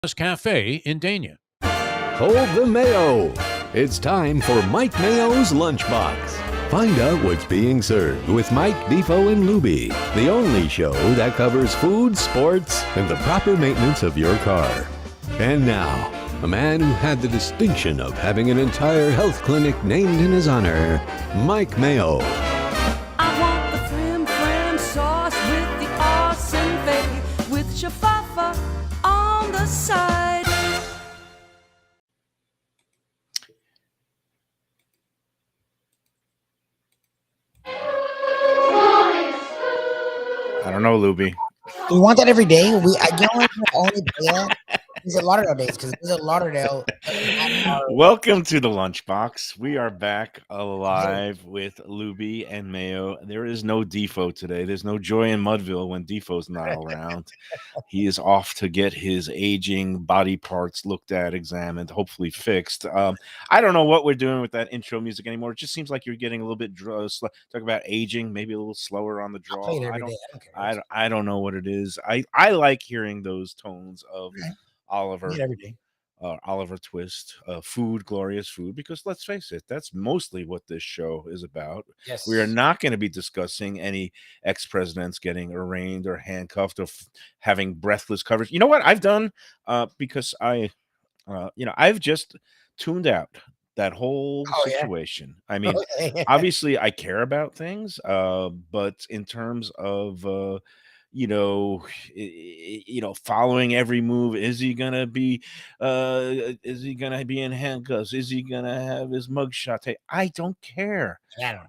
Café in Dania. Hold the Mayo. It's time for Mike Mayo's Lunchbox. Find out what's being served with Mike, Defo, and Lubie, the only show that covers food, sports, and the proper maintenance of your car. And now, a man who had the distinction of having an entire health clinic named in his honor, Mike Mayo. I want the frim sauce with the awesome fave, with shafafa on the side. I don't know, Lubie. Do we want that every day? I only do that. These are Lauderdale days because there's a Lauderdale. Welcome to the Lunchbox. We are back alive with Lubie and Mayo. There is no Defo today. There's no joy in Mudville when Defo's not around. He is off to get his aging body parts looked at, examined, hopefully fixed. I don't know what we're doing with that intro music anymore. It just seems like you're getting a little bit talk about aging, maybe a little slower on the draw. I don't know what it is. I like hearing those tones of Oliver Twist, food, glorious food, because let's face it, that's mostly what this show is about. Yes. We are not going to be discussing any ex-presidents getting arraigned or handcuffed or having breathless coverage. You know what I've done? Because I've just tuned out that whole situation. I mean, obviously I care about things, but in terms of following every move. Is he gonna be in handcuffs? Is he gonna have his mugshot? I don't care.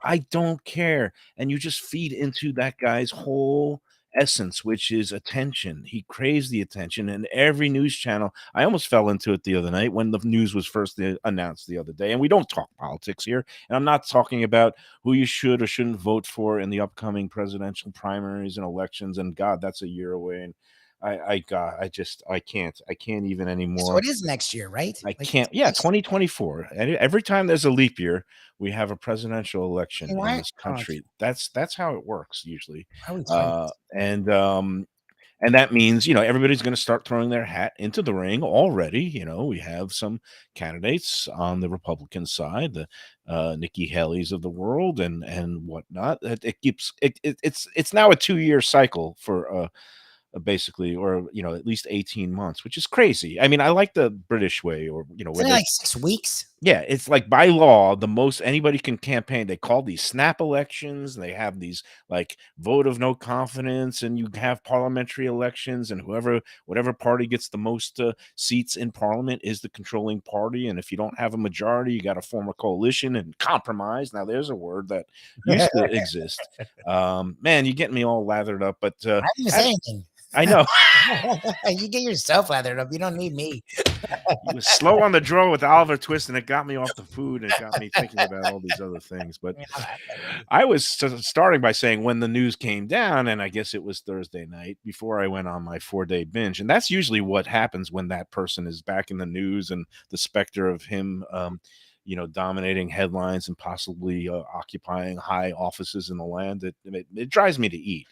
I don't care. And you just feed into that guy's whole essence, which is attention. He craves the attention, and every news channel. I almost fell into it the other night when the news was first announced the other day. And we don't talk politics here, and I'm not talking about who you should or shouldn't vote for in the upcoming presidential primaries and elections. And God, that's a year away. And I can't even anymore. So it is next year, right? I can't. Yeah, 2024. And every time there's a leap year, we have a presidential election in this country. That's how it works usually. And that means, everybody's going to start throwing their hat into the ring already. We have some candidates on the Republican side, the Nikki Haley's of the world and whatnot. It's now a 2-year cycle for basically, or at least 18 months, which is crazy. I mean, I like the British way, or where like 6 weeks. Yeah, it's like by law, the most anybody can campaign. They call these snap elections. They have these like vote of no confidence, and you have parliamentary elections, and whatever party gets the most seats in parliament is the controlling party. And if you don't have a majority, you got to form a coalition and compromise. Now, there's a word that used to exist. Man, you're getting me all lathered up, but I didn't say anything. I know. You get yourself lathered up. You don't need me. He was slow on the draw with Oliver Twist, and it got me off the food, and it got me thinking about all these other things. But I was starting by saying when the news came down, and I guess it was Thursday night before I went on my 4-day binge. And that's usually what happens when that person is back in the news and the specter of him dominating headlines and possibly occupying high offices in the land. It drives me to eat.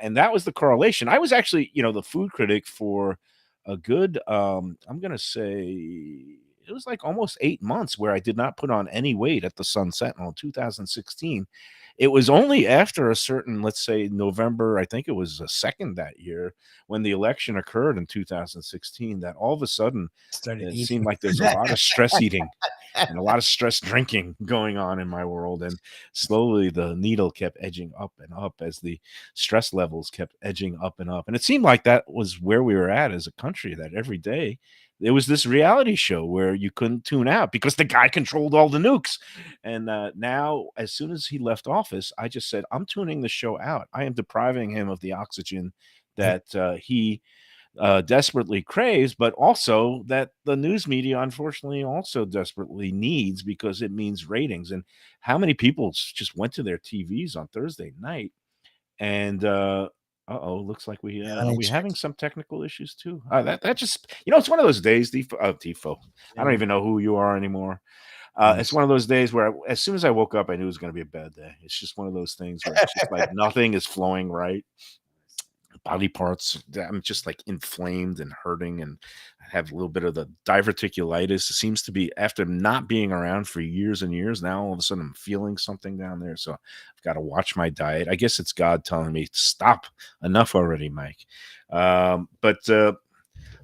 And that was the correlation. I was actually, the food critic for a good, I'm going to say it was like almost 8 months where I did not put on any weight at the Sun Sentinel in 2016. It was only after a certain, let's say November, I think it was 2nd that year when the election occurred in 2016, that all of a sudden it seemed like there's a lot of stress eating and a lot of stress drinking going on in my world. And slowly the needle kept edging up and up as the stress levels kept edging up and up. And it seemed like that was where we were at as a country, that every day there was this reality show where you couldn't tune out because the guy controlled all the nukes. And now, as soon as he left office, I just said, I'm tuning the show out. I am depriving him of the oxygen that he desperately craves, but also that the news media, unfortunately, also desperately needs, because it means ratings. And how many people just went to their TVs on Thursday night and looks like we are we having some technical issues too. That just it's one of those days, Defo. I don't even know who you are anymore. It's one of those days where as soon as I woke up, I knew it was going to be a bad day. It's just one of those things where it's just like nothing is flowing right. body parts. I'm just like inflamed and hurting, and I have a little bit of the diverticulitis. It seems to be after not being around for years and years. Now all of a sudden I'm feeling something down there, so I've got to watch my diet. I guess it's God telling me stop, enough already, Mike. But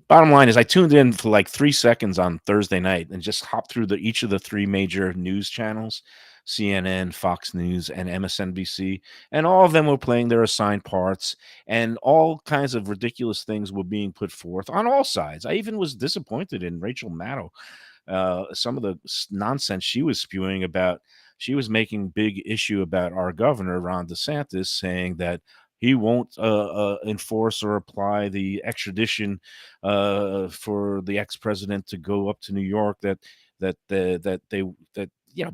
bottom line is I tuned in for like 3 seconds on Thursday night and just hopped through each of the three major news channels, CNN, Fox News, and MSNBC, and all of them were playing their assigned parts, and all kinds of ridiculous things were being put forth on all sides. I even was disappointed in Rachel Maddow, some of the nonsense she was spewing about. She was making big issue about our governor Ron DeSantis, saying that he won't enforce or apply the extradition for the ex-president to go up to New York.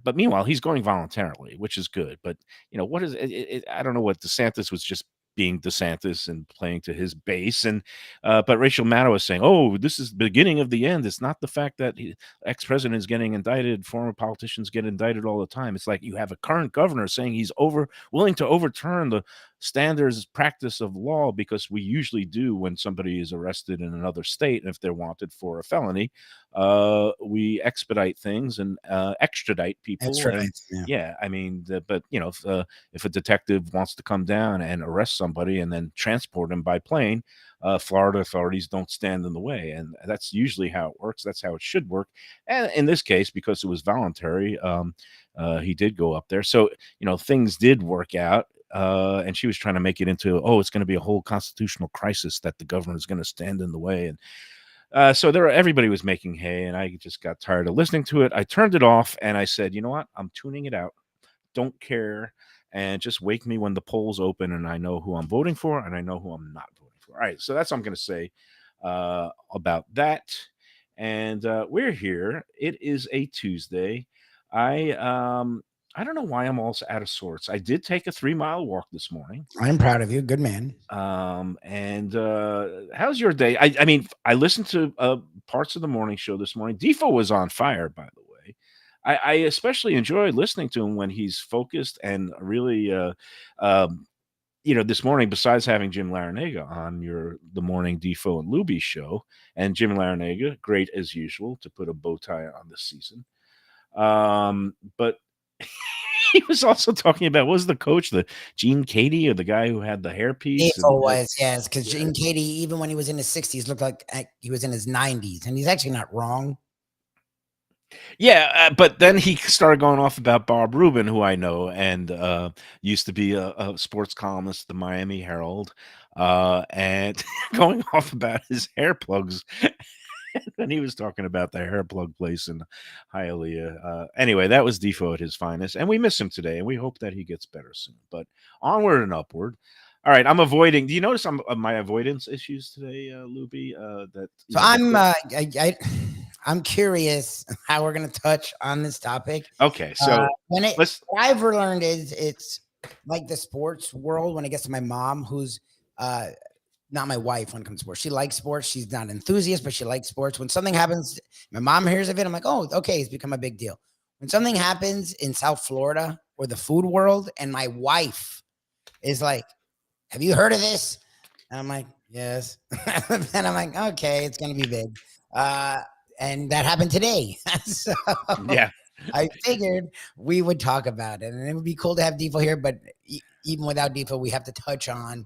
But meanwhile he's going voluntarily, which is good. But what is it? I don't know what DeSantis was just being DeSantis and playing to his base, and but Rachel Maddow is saying, "Oh, this is the beginning of the end. It's not the fact that ex-president is getting indicted. Former politicians get indicted all the time. It's like you have a current governor saying he's willing to overturn the standards practice of law, because we usually do when somebody is arrested in another state, and if they're wanted for a felony, we expedite things and extradite people." That's right. And yeah, I mean, but if a detective wants to come down and arrest somebody and then transport him by plane, Florida authorities don't stand in the way, and that's usually how it works. That's how it should work. And in this case, because it was voluntary, he did go up there, so things did work out. And she was trying to make it into, it's going to be a whole constitutional crisis that the government is going to stand in the way. And so everybody was making hay, and I just got tired of listening to it. I turned it off, and I said, you know what? I'm tuning it out. Don't care, and just wake me when the polls open, and I know who I'm voting for, and I know who I'm not voting for. All right, so that's what I'm going to say about that. And we're here. It is a Tuesday. I don't know why I'm also out of sorts. I did take a 3-mile walk this morning. I'm proud of you. Good man. And how's your day? I mean, I listened to parts of the morning show this morning. Defo was on fire, by the way. I especially enjoy listening to him when he's focused and really, this morning, besides having Jim Larinaga on the morning Defo and Lubie show, and Jim Larinaga, great as usual to put a bow tie on this season. But he was also talking about, what was the coach, the Gene Katie, or the guy who had the hairpiece? Defo was, yes, because Gene Katie, even when he was in his 60s, looked like he was in his 90s, and he's actually not wrong. Yeah, but then he started going off about Bob Rubin, who I know, and used to be a sports columnist at the Miami Herald, and going off about his hair plugs. And he was talking about the hair plug place in Hialeah. Anyway, that was Defo at his finest, and we miss him today, and we hope that he gets better soon. But onward and upward. All right, I'm avoiding. Do you notice my avoidance issues today, Lubie? I'm curious how we're going to touch on this topic. Okay, so what I've learned is it's like the sports world when it gets to my mom, who's not my wife when it comes to sports. She likes sports. She's not an enthusiast, but she likes sports. When something happens, my mom hears of it. I'm like, oh, okay, it's become a big deal. When something happens in South Florida or the food world, and my wife is like, have you heard of this? And I'm like, yes. And I'm like, okay, it's going to be big. And that happened today. So yeah, I figured we would talk about it, and it would be cool to have Defo here. But even without Defo, we have to touch on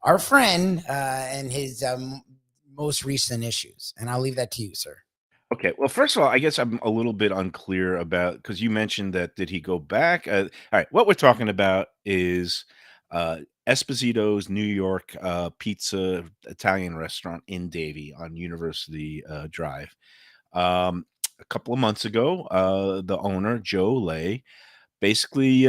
our friend and his most recent issues. And I'll leave that to you, sir. Okay. Well, first of all, I guess I'm a little bit unclear about, because you mentioned that, did he go back? All right. What we're talking about is Esposito's New York pizza Italian restaurant in Davie on University Drive. A couple of months ago, the owner, Joe Lay, basically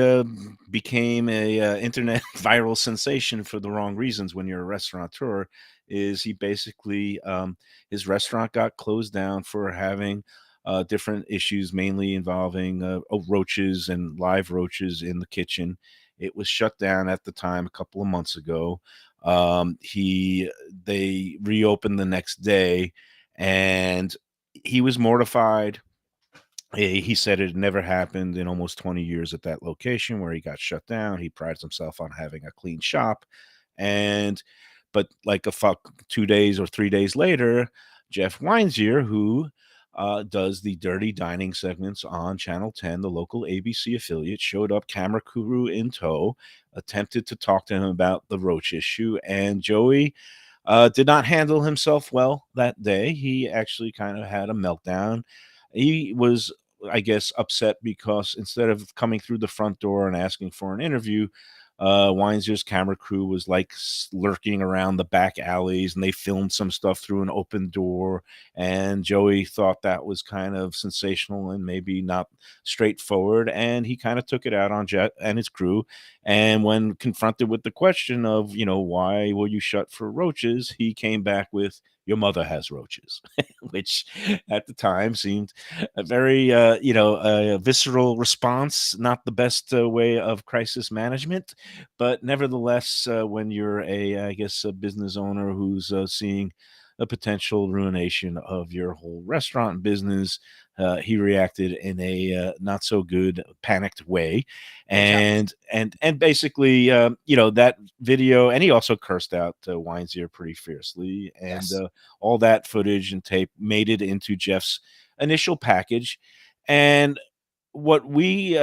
became a internet viral sensation for the wrong reasons. When you're a restaurateur, is he basically his restaurant got closed down for having different issues, mainly involving roaches and live roaches in the kitchen. It was shut down at the time a couple of months ago. They reopened the next day, and he was mortified. He said it never happened in almost 20 years at that location where he got shut down. He prides himself on having a clean shop. And But like 2 days or 3 days later, Jeff Weinzier, who does the Dirty Dining segments on Channel 10, the local ABC affiliate, showed up, camera crew in tow, attempted to talk to him about the roach issue, and Joey did not handle himself well that day. He actually kind of had a meltdown. He was, I guess, upset because instead of coming through the front door and asking for an interview, Weinzier's camera crew was like lurking around the back alleys, and they filmed some stuff through an open door. And Joey thought that was kind of sensational and maybe not straightforward. And he kind of took it out on Jet and his crew. And when confronted with the question of, why were you shut for roaches, he came back with, your mother has roaches, which at the time seemed a very, a visceral response, not the best way of crisis management. But nevertheless, when you're I guess, a business owner who's seeing a potential ruination of your whole restaurant business, he reacted in a not so good, panicked way, and basically, that video, and he also cursed out Weinzier pretty fiercely, and Yes. all that footage and tape made it into Jeff's initial package, and what we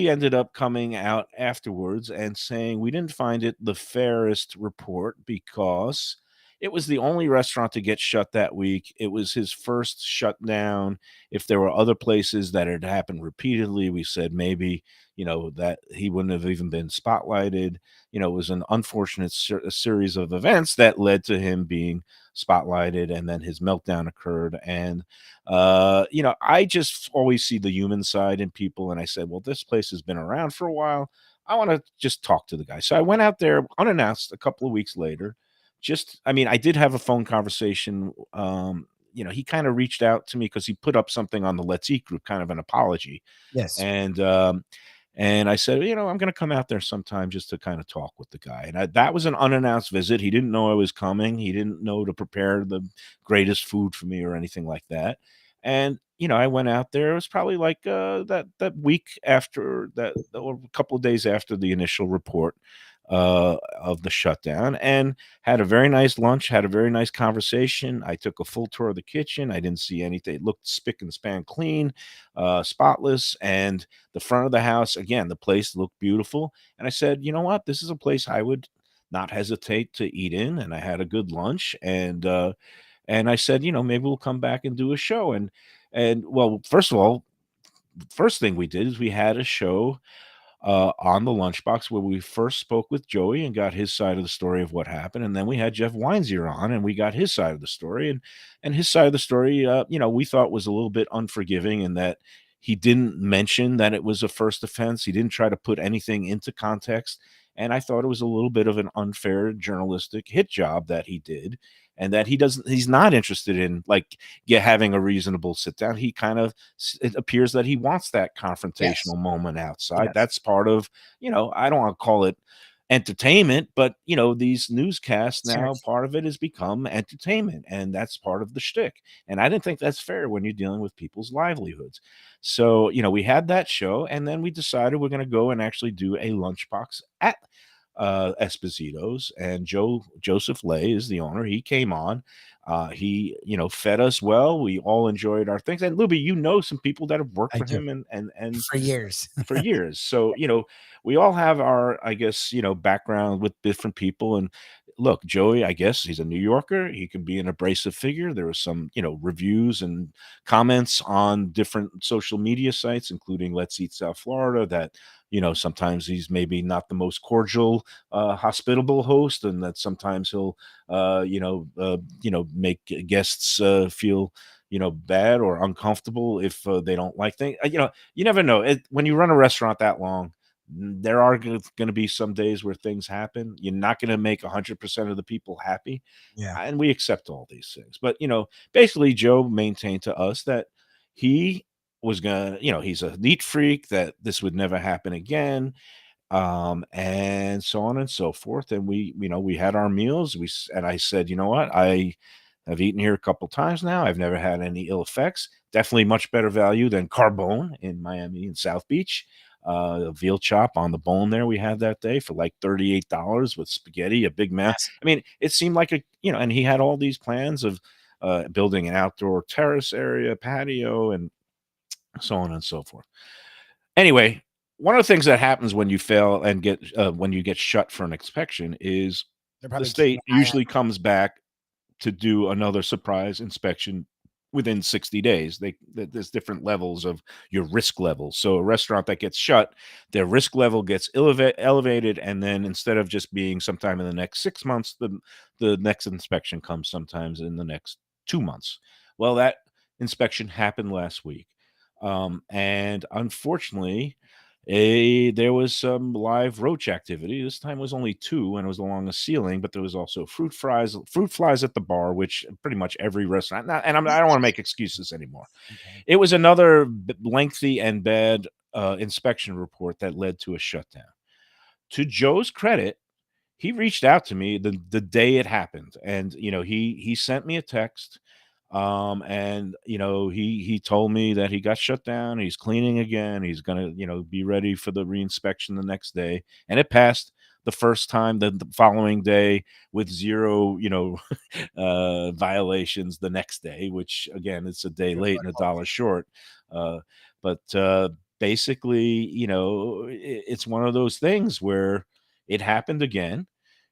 ended up coming out afterwards and saying we didn't find it the fairest report because it was the only restaurant to get shut that week. It was his first shutdown. If there were other places that had happened repeatedly, we said maybe, that he wouldn't have even been spotlighted. It was an unfortunate series of events that led to him being spotlighted, and then his meltdown occurred. And I just always see the human side in people, and I said, well, this place has been around for a while. I want to just talk to the guy. So I went out there unannounced a couple of weeks later. I did have a phone conversation. He kind of reached out to me because he put up something on the Let's Eat group, kind of an apology. Yes. And I said, I'm going to come out there sometime just to kind of talk with the guy. And that was an unannounced visit. He didn't know I was coming. He didn't know to prepare the greatest food for me or anything like that. And, I went out there. It was probably like that week after that, or a couple of days after the initial report of the shutdown, and had a very nice lunch, had a very nice conversation. I took a full tour of the kitchen. I didn't see anything. It looked spick and span clean, spotless. And the front of the house, again, the place looked beautiful. And I said, you know what? This is a place I would not hesitate to eat in. And I had a good lunch. And I said, maybe we'll come back and do a show. And well, first of all, first thing we did is we had a show on the Lunchbox where we first spoke with Joey and got his side of the story of what happened, and then we had Jeff Weinzier on and we got his side of the story, and his side of the story, we thought was a little bit unforgiving in that he didn't mention that it was a first offense. He didn't try to put anything into context, and I thought it was a little bit of an unfair journalistic hit job that he did. And that he's not interested in having a reasonable sit down. He kind of, it appears that he wants that confrontational moment outside. Yes. That's part of, I don't want to call it entertainment, but these newscasts now, part of it has become entertainment, and that's part of the shtick. And I didn't think that's fair when you're dealing with people's livelihoods. So, we had that show, and then we decided we're going to go and actually do a lunchbox at Esposito's, and Joseph Lay is the owner. He came on. He, fed us well. We all enjoyed our things. And Lubie, some people that have worked for him and for years. for years. So, we all have our, I guess, background with different people. And look, Joey, I guess he's a New Yorker. He can be an abrasive figure. There were some, reviews and comments on different social media sites, including Let's Eat South Florida, that sometimes he's maybe not the most cordial, hospitable host, and that sometimes he'll, make guests feel, bad or uncomfortable if they don't like things. You never know. When you run a restaurant that long, there are going to be some days where things happen. You're not going to make 100% of the people happy. Yeah. And we accept all these things. But, basically Joe maintained to us that he was going to, he's a neat freak, that this would never happen again. And so on and so forth. And we had our meals. And I said, you know what? I've eaten here a couple times now. I've never had any ill effects. Definitely much better value than Carbone in Miami and South Beach. A veal chop on the bone there we had that day for like $38 with spaghetti, a big man. Yes. I mean, it seemed like and he had all these plans of building an outdoor terrace area, patio, and so on and so forth. Anyway, one of the things that happens when you fail and when you get shut for an inspection is They're the probably keeping state an eye on. usually comes back to do another surprise inspection within 60 days. There's different levels of your risk levels. So a restaurant that gets shut, their risk level gets elevated, and then instead of just being sometime in the next 6 months, the next inspection comes sometimes in the next 2 months. Well, that inspection happened last week, and unfortunately, there was some live roach activity. This time was only two, and it was along the ceiling. But there was also fruit flies at the bar, which pretty much every restaurant. I don't want to make excuses anymore. Okay. It was another lengthy and bad inspection report that led to a shutdown. To Joe's credit, he reached out to me the day it happened, and he sent me a text, and he told me that he got shut down, he's cleaning again, he's gonna be ready for the reinspection the next day, and it passed the first time. The following day with zero violations the next day, which again, it's a day late and a dollar short. But basically, it's one of those things where it happened again.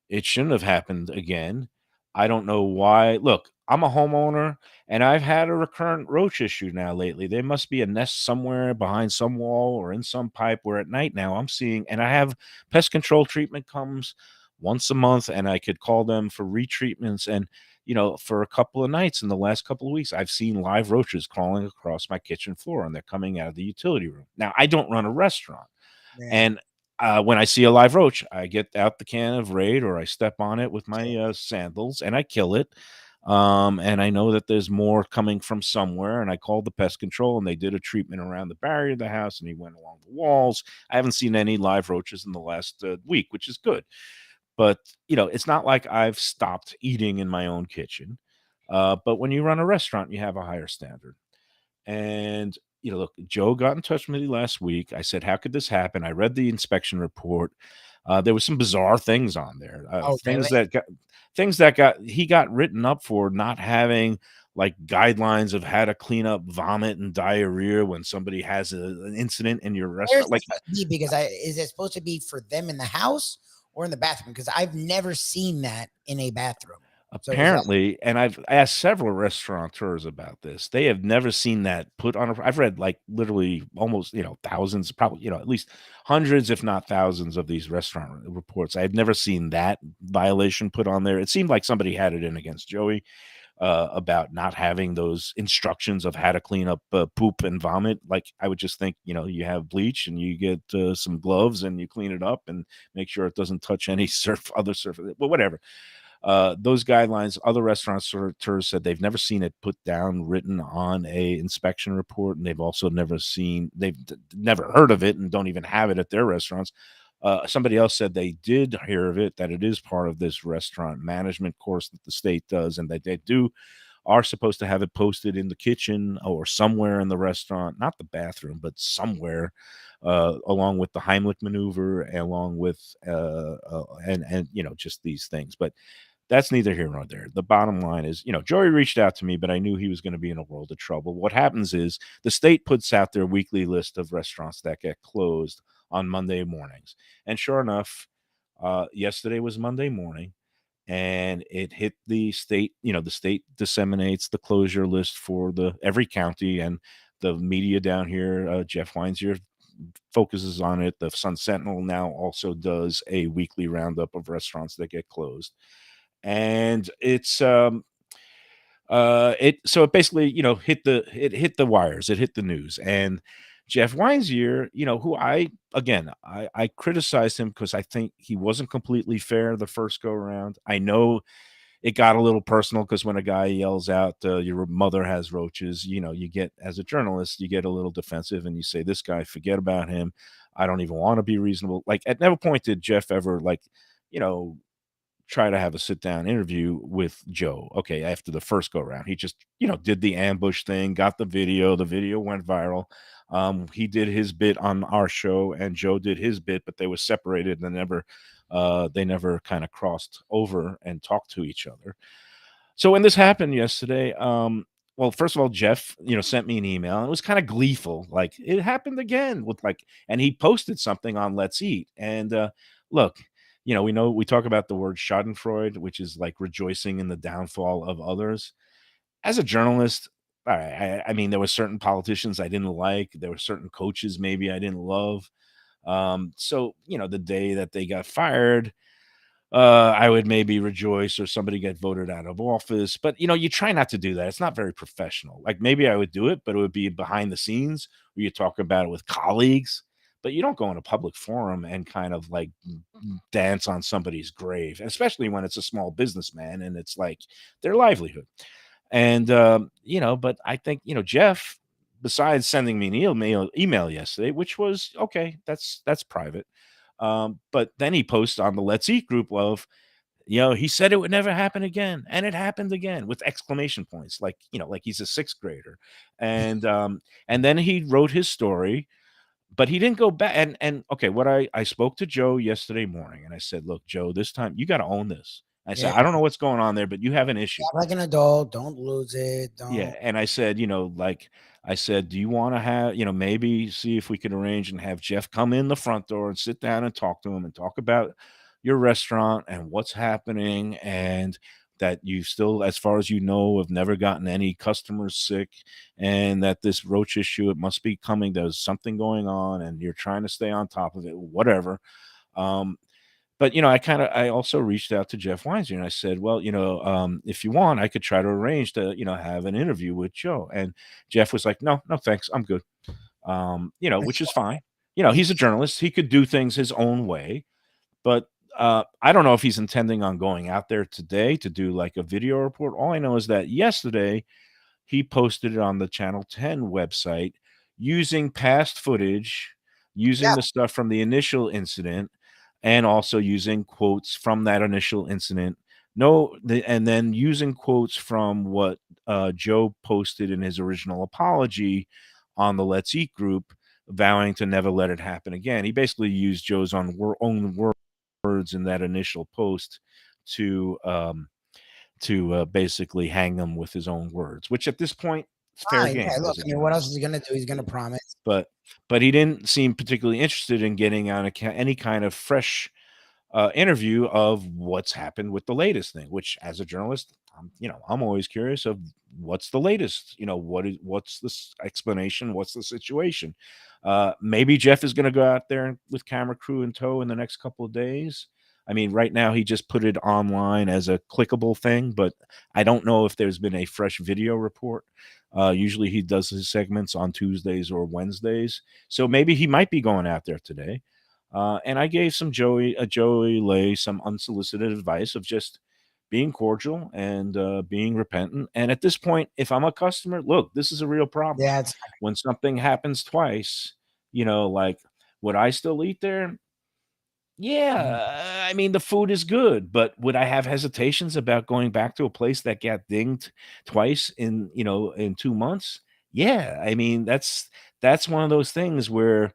It shouldn't have happened again. I don't know why. Look, I'm a homeowner and I've had a recurrent roach issue now lately. There must be a nest somewhere behind some wall or in some pipe where at night now I'm seeing, and I have pest control treatment comes once a month, and I could call them for retreatments. And, for a couple of nights in the last couple of weeks, I've seen live roaches crawling across my kitchen floor, and they're coming out of the utility room. Now, I don't run a restaurant. Yeah. And when I see a live roach, I get out the can of Raid or I step on it with my sandals and I kill it. And I know that there's more coming from somewhere. And I called the pest control and they did a treatment around the barrier of the house and he went along the walls. I haven't seen any live roaches in the last week, which is good. But, it's not like I've stopped eating in my own kitchen. But when you run a restaurant, you have a higher standard. And, look, Joe got in touch with me last week. I said, how could this happen? I read the inspection report. There was some bizarre things on there. Oh, really? Things that he got written up for not having like guidelines of how to clean up vomit and diarrhea when somebody has an incident in your Where's restaurant. it supposed to be? Because is it supposed to be for them in the house or in the bathroom? Because I've never seen that in a bathroom. So is that Apparently, and I've asked several restaurateurs about this. They have never seen that put on. I've read like literally almost thousands, probably at least hundreds, if not thousands, of these restaurant reports. I had never seen that violation put on there. It seemed like somebody had it in against Joey about not having those instructions of how to clean up poop and vomit. Like I would just think, you have bleach and you get some gloves and you clean it up and make sure it doesn't touch any other surface. But whatever. Those guidelines, other restaurateurs said they've never seen it put down, written on a inspection report, and they've also never heard of it and don't even have it at their restaurants. Somebody else said they did hear of it, that it is part of this restaurant management course that the state does, and that they are supposed to have it posted in the kitchen or somewhere in the restaurant, not the bathroom, but somewhere, along with the Heimlich maneuver, along with and just these things. But that's neither here nor there. The bottom line is, Joey reached out to me, but I knew he was going to be in a world of trouble. What happens is the state puts out their weekly list of restaurants that get closed on Monday mornings. And sure enough, yesterday was Monday morning and it hit the state. The state disseminates the closure list for every county, and the media down here, Jeff Weinzier focuses on it. The Sun Sentinel now also does a weekly roundup of restaurants that get closed. And it's it basically hit the wires, it hit the news. And Jeff Weinzier, who I criticized him because I think he wasn't completely fair the first go around. I know it got a little personal because when a guy yells out, your mother has roaches, you get, as a journalist, you get a little defensive and you say, this guy, forget about him. I don't even want to be reasonable. Like at no point did Jeff ever try to have a sit down interview with Joe. Okay, after the first go round, he just did the ambush thing, got the video. The video went viral. He did his bit on our show, and Joe did his bit, but they were separated and they never kind of crossed over and talked to each other. So when this happened yesterday, well, first of all, Jeff, sent me an email and it was kind of gleeful, like it happened again and he posted something on Let's Eat. And look, we talk about the word Schadenfreude, which is like rejoicing in the downfall of others. As a journalist, all right, I mean, there were certain politicians I didn't like. There were certain coaches maybe I didn't love. So the day that they got fired, I would maybe rejoice, or somebody get voted out of office. But you try not to do that. It's not very professional. Like maybe I would do it, but it would be behind the scenes where you talk about it with colleagues. But you don't go in a public forum and kind of like dance on somebody's grave, especially when it's a small businessman and it's like their livelihood. And but I think Jeff, besides sending me an email yesterday, which was okay, that's private. But then he posts on the Let's Eat group of, he said it would never happen again, and it happened again with exclamation points, like like he's a sixth grader. And then he wrote his story, but he didn't go back. And okay, what I spoke to Joe yesterday morning, and I said, look, Joe, this time you got to own this. I said, I don't know what's going on there, but you have an issue. Like an adult, don't lose it. Yeah. And I said, do you want to have, maybe see if we could arrange and have Jeff come in the front door and sit down and talk to him and talk about your restaurant and what's happening, and that you still, as far as have never gotten any customers sick, and that this roach issue, it must be coming. There's something going on and you're trying to stay on top of it, whatever. But I also reached out to Jeff Weinzer and I said, well, if you want, I could try to arrange to, have an interview with Joe. And Jeff was like, no, thanks, I'm good. Which is fine. He's a journalist. He could do things his own way. But I don't know if he's intending on going out there today to do like a video report. All I know is that yesterday he posted it on the Channel 10 website using past footage, using the stuff from the initial incident, and also using quotes from that initial incident. And then using quotes from what Joe posted in his original apology on the Let's Eat group, vowing to never let it happen again. He basically used Joe's own words in that initial post to basically hang them with his own words, which at this point, it's fair game. Yeah, look, what else is he going to do? He's going to promise. But he didn't seem particularly interested in getting on any kind of fresh interview of what's happened with the latest thing, which as a journalist, I'm always curious of what's the latest, what's this explanation? What's the situation? Maybe Jeff is going to go out there with camera crew in tow in the next couple of days. I mean, right now he just put it online as a clickable thing, but I don't know if there's been a fresh video report. Usually he does his segments on Tuesdays or Wednesdays. So maybe he might be going out there today. And I gave Joey Lay some unsolicited advice of just being cordial and being repentant. And at this point, if I'm a customer, look, this is a real problem. Yeah, when something happens twice, like, would I still eat there? Yeah, I mean, the food is good, but would I have hesitations about going back to a place that got dinged twice in 2 months? Yeah, I mean, that's one of those things where,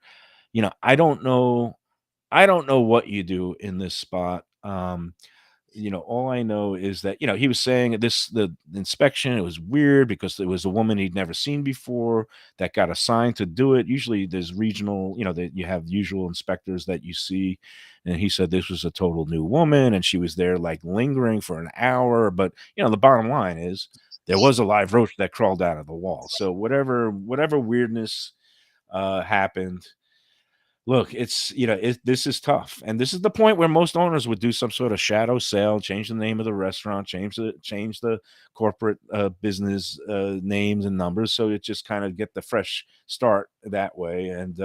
I don't know what you do in this spot. All I know is that, he was saying the inspection, it was weird because it was a woman he'd never seen before that got assigned to do it. Usually there's regional, that you have usual inspectors that you see. And he said this was a total new woman and she was there like lingering for an hour. But, the bottom line is there was a live roach that crawled out of the wall. So whatever weirdness happened, look, it's this is tough, and this is the point where most owners would do some sort of shadow sale, change the name of the restaurant, change the corporate business names and numbers, so it just kind of get the fresh start that way. And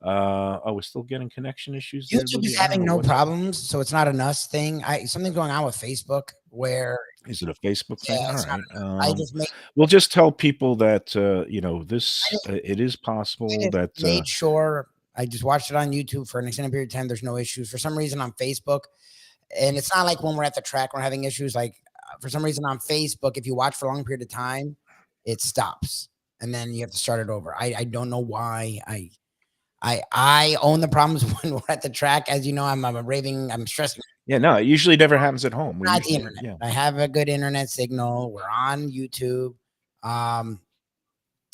we're still getting connection issues. YouTube is having no problems, so it's not an us thing. Something's going on with Facebook. Where is it a Facebook thing? All right. I just we'll just tell people that this it is possible that made sure. I just watched it on YouTube for an extended period of time. There's no issues. For some reason on Facebook, and it's not like when we're at the track we're having issues. Like for some reason on Facebook, if you watch for a long period of time, it stops, and then you have to start it over. I don't know why. I own the problems when we're at the track. As you know, I'm stressing. Yeah, no, it usually never happens at home. We Not the usually, internet. yeah. I have a good internet signal. We're on YouTube.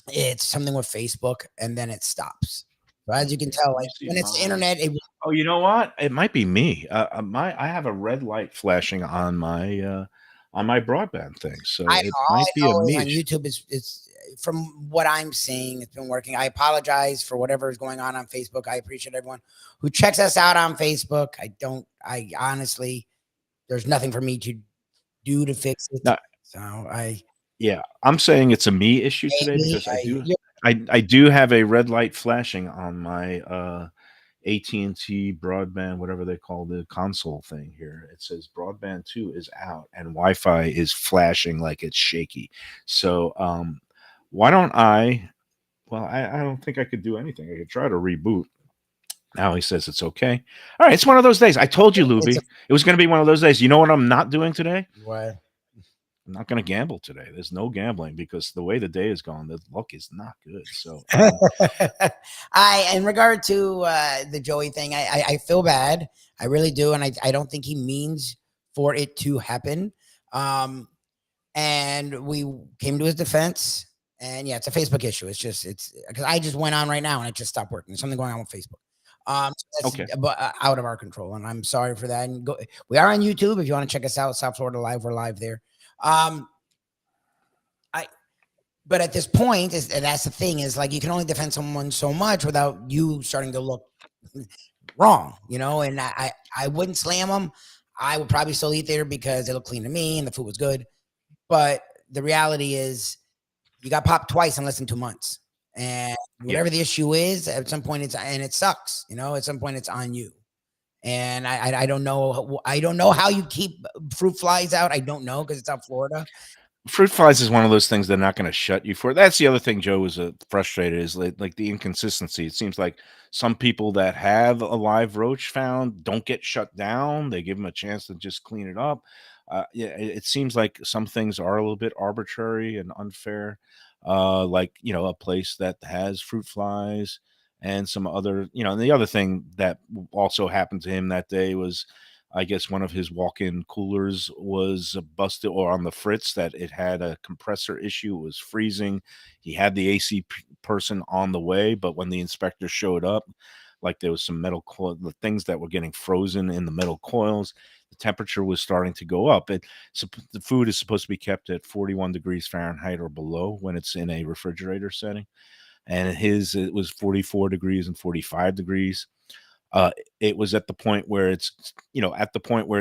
It's something with Facebook, and then it stops. So as you can tell, like when it's the internet, Oh, you know what? It might be me. I have a red light flashing on my broadband thing, so I it all might I be a know is me on issue. YouTube it's from what I'm seeing, it's been working. I apologize for whatever is going on Facebook. I appreciate everyone who checks us out on Facebook. I honestly, there's nothing for me to do to fix it. No, So yeah, I'm saying it's a me issue today maybe because I do have a red light flashing on my AT&T broadband, whatever they call the console thing here. It says broadband 2 is out and Wi-Fi is flashing like it's shaky. So why don't I? Well, I don't think I could do anything. I could try to reboot. Now he says it's okay. All right, it's one of those days. I told you, it's Lubie, it was going to be one of those days. You know what I'm not doing today? what I'm not going to gamble today. There's no gambling because the way the day is going, the luck is not good. So, in regard to the Joey thing, I feel bad. I really do, and I don't think he means for it to happen. And we came to his defense, and yeah, it's a Facebook issue. It's because I just went on right now and it just stopped working. There's something going on with Facebook. So that's okay. out of our control, and I'm sorry for that. And we are on YouTube if you want to check us out. South Florida Live, we're live there. But at this point, and that's the thing, is like you can only defend someone so much without you starting to look wrong, and I wouldn't slam them. I would probably still eat there because it looked clean to me and the food was good. But the reality is you got popped twice in less than 2 months. And whatever the issue is, at some point it sucks, at some point it's on you. And I don't know. I don't know how you keep fruit flies out. I don't know because it's South Florida. Fruit flies is one of those things they're not going to shut you for. That's the other thing Joe was frustrated is like the inconsistency. It seems like some people that have a live roach found don't get shut down. They give them a chance to just clean it up. Yeah, it seems like some things are a little bit arbitrary and unfair. Like a place that has fruit flies and some other, and the other thing that also happened to him that day was I guess one of his walk-in coolers was busted or on the fritz that it had a compressor issue. It was freezing. He had the AC person on the way, but when the inspector showed up, like there was some metal coil, the things that were getting frozen in the metal coils, the temperature was starting to go up. The food is supposed to be kept at 41 degrees Fahrenheit or below when it's in a refrigerator setting. And it was 44 degrees and 45 degrees. It was at the point where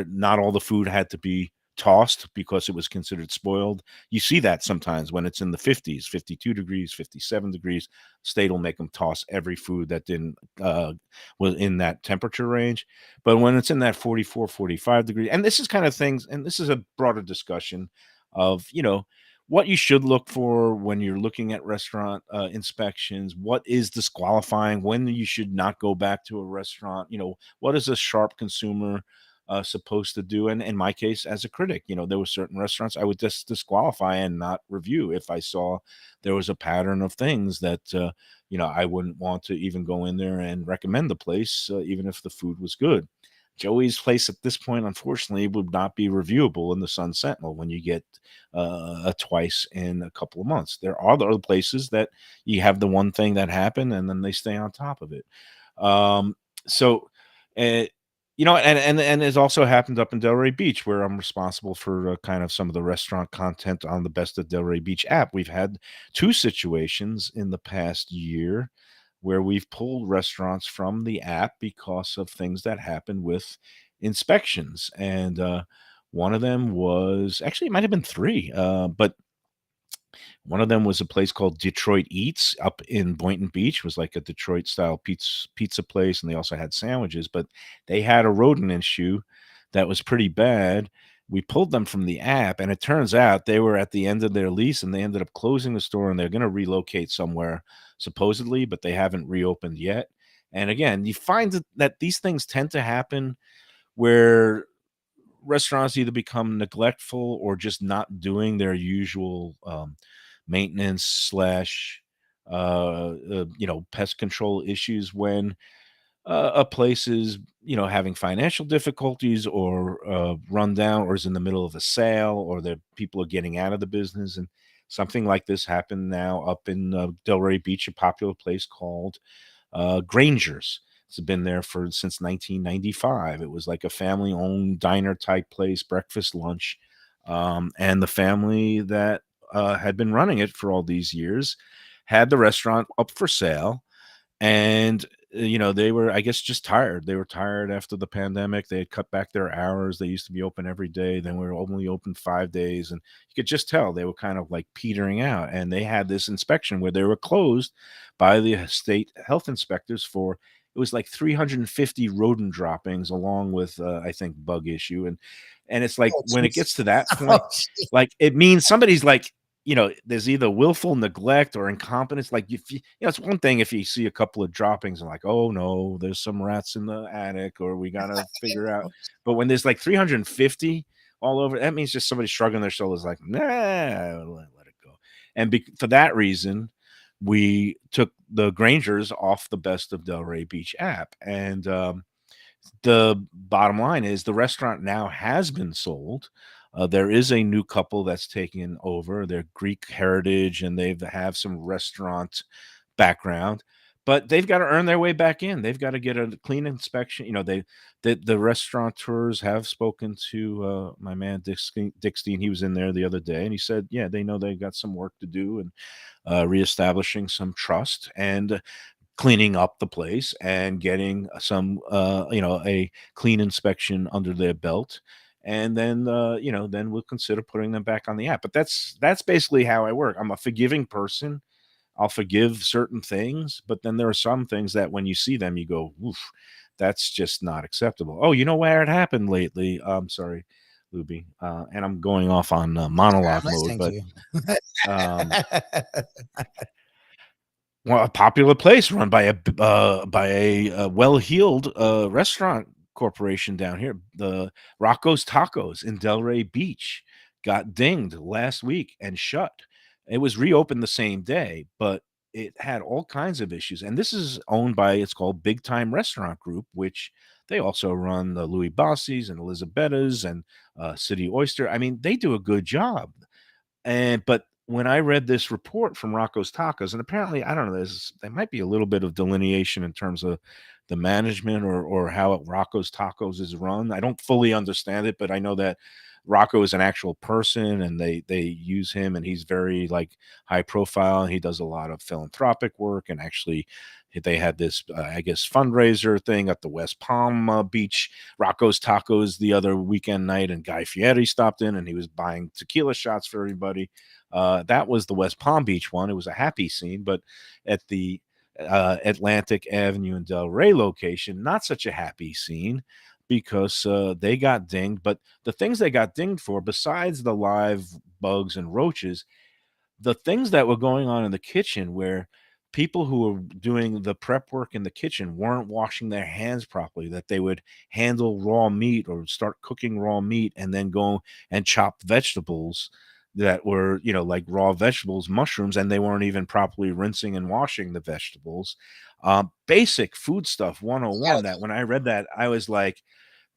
not all the food had to be tossed because it was considered spoiled. You see that sometimes when it's in the 50s, 52 degrees, 57 degrees, state will make them toss every food that didn't was in that temperature range. But when it's in that 44, 45 degrees, and this is kind of things, and this is a broader discussion of, what you should look for when you're looking at restaurant inspections, what is disqualifying, when you should not go back to a restaurant, what is a sharp consumer supposed to do? And in my case, as a critic, there were certain restaurants I would just disqualify and not review if I saw there was a pattern of things that, I wouldn't want to even go in there and recommend the place, even if the food was good. Joey's place at this point, unfortunately, would not be reviewable in the Sun Sentinel when you get twice in a couple of months. There are other places that you have the one thing that happened and then they stay on top of it. So, and it's also happened up in Delray Beach where I'm responsible for kind of some of the restaurant content on the Best of Delray Beach app. We've had 2 situations in the past year where we've pulled restaurants from the app because of things that happened with inspections. And one of them was actually, it might have been 3, but one of them was a place called Detroit Eats up in Boynton Beach. It was like a Detroit style pizza place. And they also had sandwiches, but they had a rodent issue that was pretty bad. We pulled them from the app, and it turns out they were at the end of their lease and they ended up closing the store and they're going to relocate somewhere supposedly, but they haven't reopened yet. And again, you find that these things tend to happen where restaurants either become neglectful or just not doing their usual maintenance slash pest control issues when a place is having financial difficulties or run down or is in the middle of a sale or the people are getting out of the business. And something like this happened now up in Delray Beach, a popular place called Granger's. It's been there for since 1995. It was like a family-owned diner type place, breakfast, lunch, and the family that had been running it for all these years had the restaurant up for sale. And they were, I guess, just tired. They were tired after the pandemic. They had cut back their hours. They used to be open every day. Then we were only open 5 days, and you could just tell they were kind of like petering out. And they had this inspection where they were closed by the state health inspectors for, it was like 350 rodent droppings, along with I think bug issue. And it's like Oh, when it jeez. gets to that Oh, point, jeez. like it means somebody's like, there's either willful neglect or incompetence. Like, if it's one thing if you see a couple of droppings and like, oh no, there's some rats in the attic, or we gotta figure out. But when there's like 350 all over, that means just somebody shrugging their shoulders, like, nah, let it go. And for that reason, we took the Grangers off the Best of Delray Beach app, and the bottom line is the restaurant now has been sold. There is a new couple that's taken over. They're Greek heritage and they have some restaurant background, but they've got to earn their way back in. They've got to get a clean inspection. The restaurateurs have spoken to my man Dickstein. He was in there the other day, and he said, yeah, they know they've got some work to do and reestablishing some trust and cleaning up the place and getting some a clean inspection under their belt, and then we'll consider putting them back on the app. But that's basically how I work. I'm a forgiving person. I'll forgive certain things, but then there are some things that when you see them you go, oof, that's just not acceptable. Oh, you know where it happened lately? I'm sorry, Lubie, and I'm going off on I'm monologue mode, listening to but you. um well, a popular place run by a well-heeled restaurant corporation down here, the Rocco's Tacos in Delray Beach, got dinged last week and shut. It was reopened the same day, but it had all kinds of issues. And this is owned by, it's called Big Time Restaurant Group, which they also run the Louis Bossi's and Elisabetta's and City Oyster. I mean, they do a good job. But when I read this report from Rocco's Tacos, and apparently, I don't know, there might be a little bit of delineation in terms of the management or how Rocco's Tacos is run. I don't fully understand it, but I know that Rocco is an actual person, and they use him, and he's very like high profile, and he does a lot of philanthropic work. And actually, they had this, I guess, fundraiser thing at the West Palm Beach Rocco's Tacos the other weekend night, and Guy Fieri stopped in, and he was buying tequila shots for everybody. That was the West Palm Beach one. It was a happy scene, but at the Atlantic Avenue and Del Rey location, not such a happy scene because they got dinged. But the things they got dinged for, besides the live bugs and roaches, the things that were going on in the kitchen where people who were doing the prep work in the kitchen weren't washing their hands properly, that they would handle raw meat or start cooking raw meat and then go and chop vegetables that were, like raw vegetables, mushrooms, and they weren't even properly rinsing and washing the vegetables. Basic food stuff 101, that when I read that, I was like,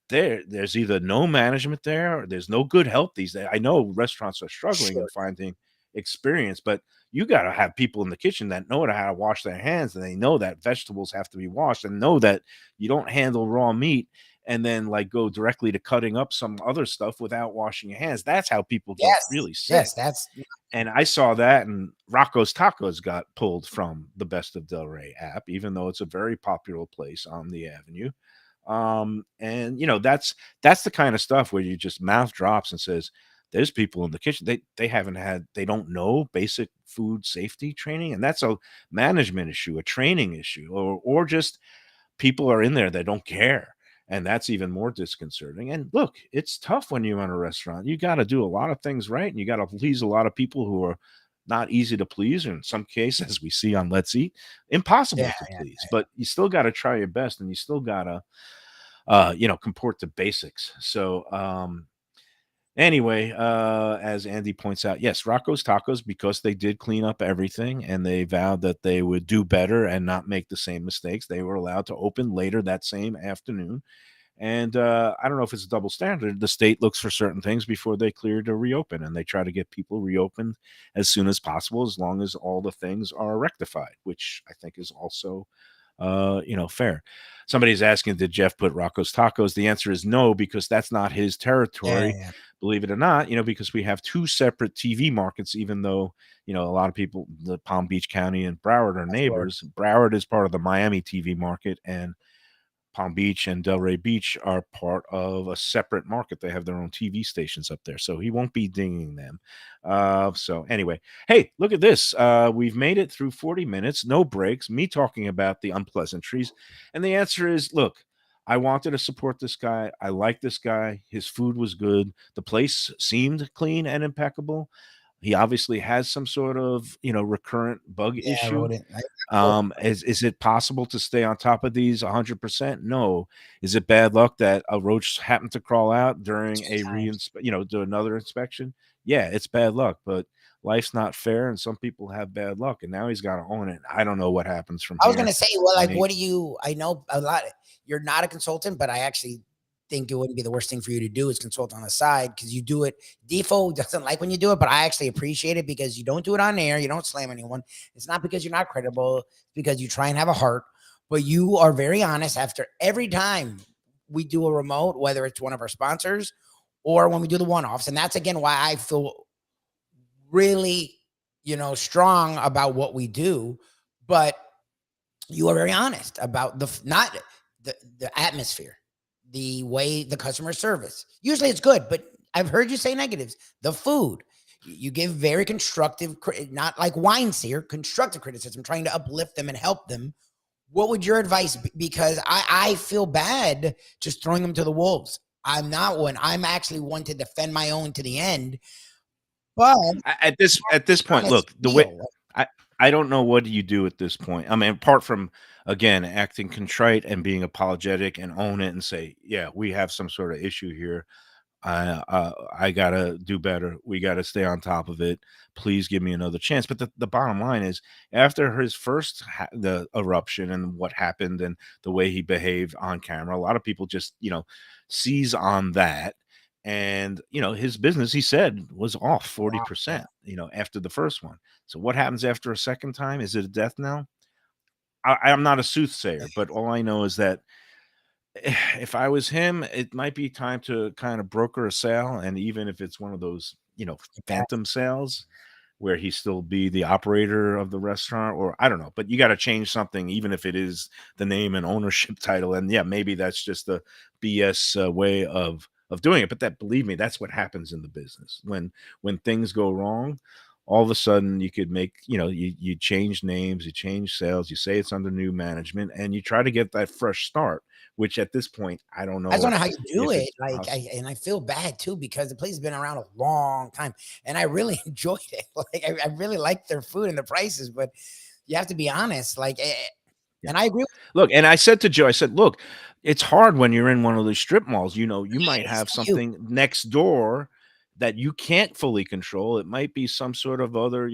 there's either no management there or there's no good help these days. I know restaurants are struggling Sure. and finding experience, but you got to have people in the kitchen that know how to wash their hands, and they know that vegetables have to be washed, and know that you don't handle raw meat and then like go directly to cutting up some other stuff without washing your hands. That's how people get Yes. really sick. Yes, that's And I saw that, and Rocco's Tacos got pulled from the Best of Delray app, even though it's a very popular place on the avenue. And that's the kind of stuff where you just mouth drops and says, there's people in the kitchen. They don't know basic food safety training. And that's a management issue, a training issue, or just people are in there that don't care. And that's even more disconcerting. And look, it's tough when you run a restaurant. You got to do a lot of things right, and you got to please a lot of people who are not easy to please, or in some cases, as we see on Let's Eat, impossible yeah, to yeah. please. But you still got to try your best, and you still got to comport to basics. So, anyway, as Andy points out, yes, Rocco's Tacos, because they did clean up everything and they vowed that they would do better and not make the same mistakes. They were allowed to open later that same afternoon. And I don't know if it's a double standard. The state looks for certain things before they clear to reopen, and they try to get people reopened as soon as possible, as long as all the things are rectified, which I think is also fair. Somebody's asking, did Jeff put Rocco's Tacos? The answer is no, because that's not his territory. Yeah. Believe it or not, because we have two separate TV markets, even though, a lot of people, the Palm Beach County and Broward are neighbors. Broward is part of the Miami TV market, and Palm Beach and Delray Beach are part of a separate market. They have their own TV stations up there, so he won't be dinging them. So anyway, hey, look at this. We've made it through 40 minutes, no breaks, me talking about the unpleasantries. And the answer is, look, I wanted to support this guy. I like this guy. His food was good. The place seemed clean and impeccable. He obviously has some sort of, recurrent bug issue. Rodent. Is it possible to stay on top of these 100%? No. Is it bad luck that a roach happened to crawl out during do another inspection? Yeah, it's bad luck, but life's not fair, and some people have bad luck, and now he's got to own it. I don't know what happens from I was here. going to say, well, like, what do you? I know a lot. You're not a consultant, but I actually think it wouldn't be the worst thing for you to do is consult on the side, because you do it. Defo doesn't like when you do it, but I actually appreciate it because you don't do it on air. You don't slam anyone. It's not because you're not credible. It's because you try and have a heart, but you are very honest after every time we do a remote, whether it's one of our sponsors or when we do the one-offs. And that's, again, why I feel really, strong about what we do. But you are very honest about not the atmosphere, the way the customer service. Usually it's good, but I've heard you say negatives. The food, you give very constructive, not like wines here, constructive criticism, trying to uplift them and help them. What would your advice be? Because I feel bad just throwing them to the wolves. I'm not one. I'm actually one to defend my own to the end. But at this point, look, the way I don't know what do you do at this point. I mean, apart from, again, acting contrite and being apologetic and own it and say, yeah, we have some sort of issue here. I gotta do better. We gotta stay on top of it. Please give me another chance. But the bottom line is, after his first the eruption and what happened and the way he behaved on camera, a lot of people just seize on that. And his business, he said, was off 40%. After the first one. So what happens after a second time? Is it a death knell? I'm not a soothsayer, but all I know is that if I was him, it might be time to kind of broker a sale. And even if it's one of those, phantom sales where he still be the operator of the restaurant, or I don't know, but you got to change something, even if it is the name and ownership title. And yeah, maybe that's just a BS way of doing it. But that, believe me, that's what happens in the business. When things go wrong, all of a sudden you could make, you change names, you change sales, you say it's under new management, and you try to get that fresh start, which at this point, I don't know. I don't know how you do it. Like, I feel bad too, because the place has been around a long time and I really enjoyed it. Like, I really liked their food and the prices, but you have to be honest. Like, and I agree. Look, and I said to Joe, I said, look, it's hard when you're in one of these strip malls. You might have something next door that you can't fully control. It might be some sort of other,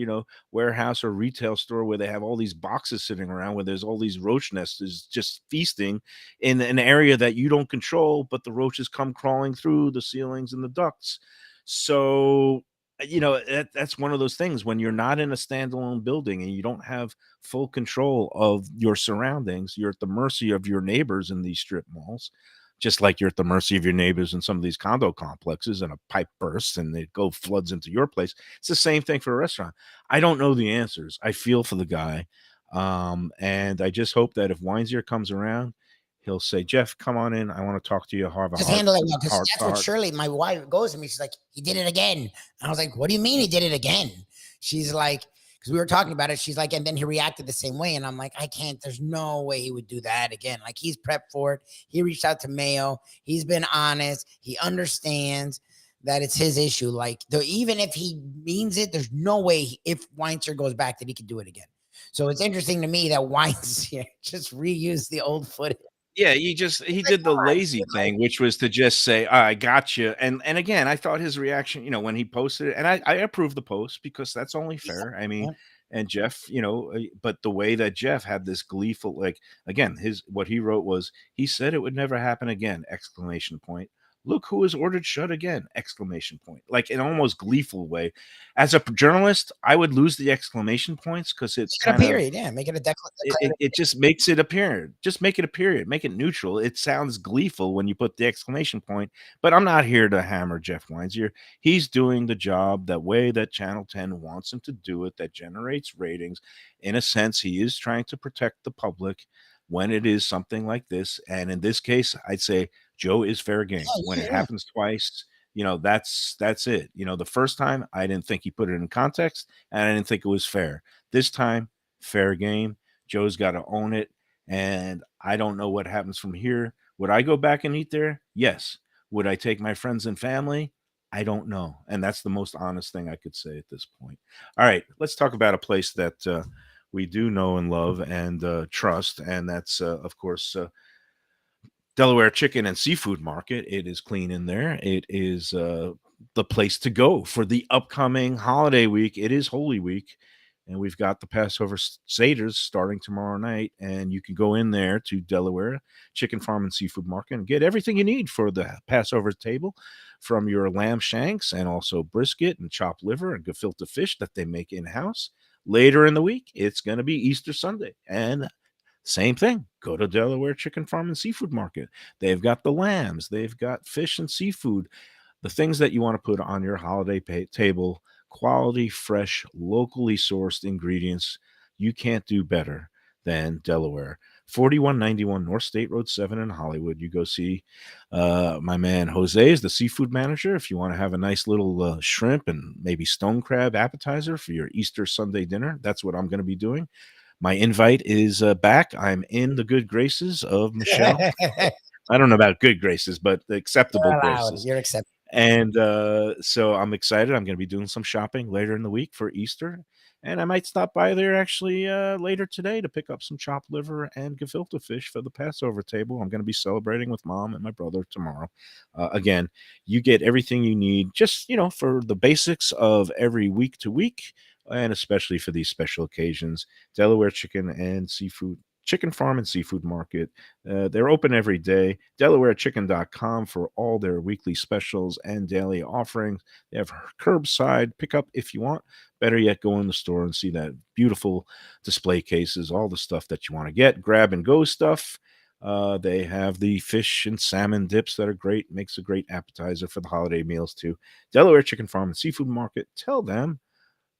warehouse or retail store where they have all these boxes sitting around where there's all these roach nests just feasting in an area that you don't control, but the roaches come crawling through the ceilings and the ducts. So, that's one of those things when you're not in a standalone building and you don't have full control of your surroundings. You're at the mercy of your neighbors in these strip malls, just like you're at the mercy of your neighbors in some of these condo complexes, and a pipe bursts and it floods into your place. It's the same thing for a restaurant. I don't know the answers. I feel for the guy. And I just hope that if Weinzier comes around, he'll say, Jeff, come on in. I want to talk to you. Just handle it. Because that's what Shirley, my wife, goes to me. She's like, he did it again. And I was like, what do you mean he did it again? She's like, because we were talking about it. She's like, and then he reacted the same way. And I'm like, I can't, there's no way he would do that again. Like, he's prepped for it. He reached out to Mayo. He's been honest. He understands that it's his issue. Like, even if he means it, there's no way if Weinzer goes back that he could do it again. So it's interesting to me that Weinzer just reused the old footage. Yeah, he Like, did the come on, lazy dude, like, thing, which was to just say, "I got you." And again, I thought his reaction, when he posted it, and I approved the post because that's only fair. I mean, yeah. and Jeff, but the way that Jeff had this gleeful, like, again, his what he wrote was, he said it would never happen again! Exclamation point. Look who is ordered shut again! Exclamation point. Like in almost gleeful way. As a journalist, I would lose the exclamation points because it Make it a kind of period, yeah, make it a it just makes it a period. Just make it a period. Make it neutral. It sounds gleeful when you put the exclamation point. But I'm not here to hammer Jeff Wines here. He's doing the job that way that Channel 10 wants him to do it, that generates ratings. In a sense, he is trying to protect the public when it is something like this. And in this case, I'd say Joe is fair game. When yeah, it yeah. happens twice, that's it. The first time I didn't think he put it in context, and I didn't think it was fair. This time, fair game. Joe's got to own it. And I don't know what happens from here. Would I go back and eat there? Yes. Would I take my friends and family? I don't know. And that's the most honest thing I could say at this point. All right. Let's talk about a place that we do know and love and trust. And that's, of course, Delaware Chicken and Seafood Market. It is clean in there. It is the place to go for the upcoming holiday week. It is Holy Week. And we've got the Passover Seders starting tomorrow night. And you can go in there to Delaware Chicken Farm and Seafood Market and get everything you need for the Passover table, from your lamb shanks and also brisket and chopped liver and gefilte fish that they make in-house. Later in the week, it's going to be Easter Sunday. And same thing. Go to Delaware Chicken Farm and Seafood Market. They've got the lambs. They've got fish and seafood. The things that you want to put on your holiday table. Quality, fresh, locally sourced ingredients. You can't do better than Delaware. 4191 North State Road 7 in Hollywood. You go see my man Jose is the seafood manager. If you want to have a nice little shrimp and maybe stone crab appetizer for your Easter Sunday dinner, that's what I'm going to be doing. My invite is back. I'm in the good graces of Michelle. I don't know about good graces, but acceptable graces. You're accepted. And so I'm excited. I'm going to be doing some shopping later in the week for Easter. And I might stop by there actually later today to pick up some chopped liver and gefilte fish for the Passover table. I'm going to be celebrating with Mom and my brother tomorrow. Again, you get everything you need just, for the basics of every week to week, and especially for these special occasions. Delaware Chicken Farm and Seafood Market. They're open every day. DelawareChicken.com for all their weekly specials and daily offerings. They have curbside pickup if you want. Better yet, go in the store and see that beautiful display cases, all the stuff that you want to get. Grab and go stuff. They have the fish and salmon dips that are great. Makes a great appetizer for the holiday meals too. Delaware Chicken Farm and Seafood Market. Tell them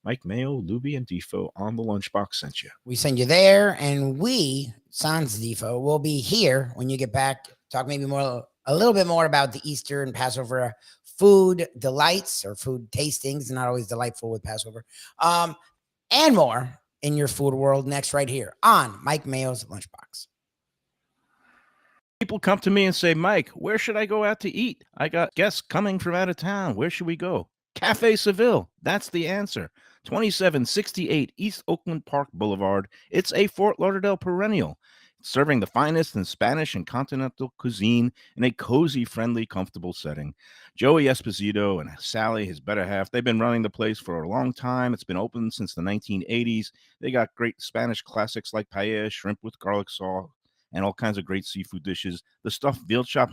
Mike Mayo, Lubie, and Defo on the Lunchbox sent you. We send you there, and we, sans Defo, will be here when you get back. Talk maybe a little bit more about the Easter and Passover food delights or food tastings. Not always delightful with Passover, and more in your food world next right here on Mike Mayo's Lunchbox. People come to me and say, Mike, where should I go out to eat? I got guests coming from out of town. Where should we go? Café Seville. That's the answer. 2768 East Oakland Park Boulevard. It's a Fort Lauderdale perennial, serving the finest in Spanish and continental cuisine in a cozy, friendly, comfortable setting. Joey Esposito and Sally, his better half, they've been running the place for a long time. It's been open since the 1980s. They got great Spanish classics like paella, shrimp with garlic sauce, and all kinds of great seafood dishes. The stuffed veal chop,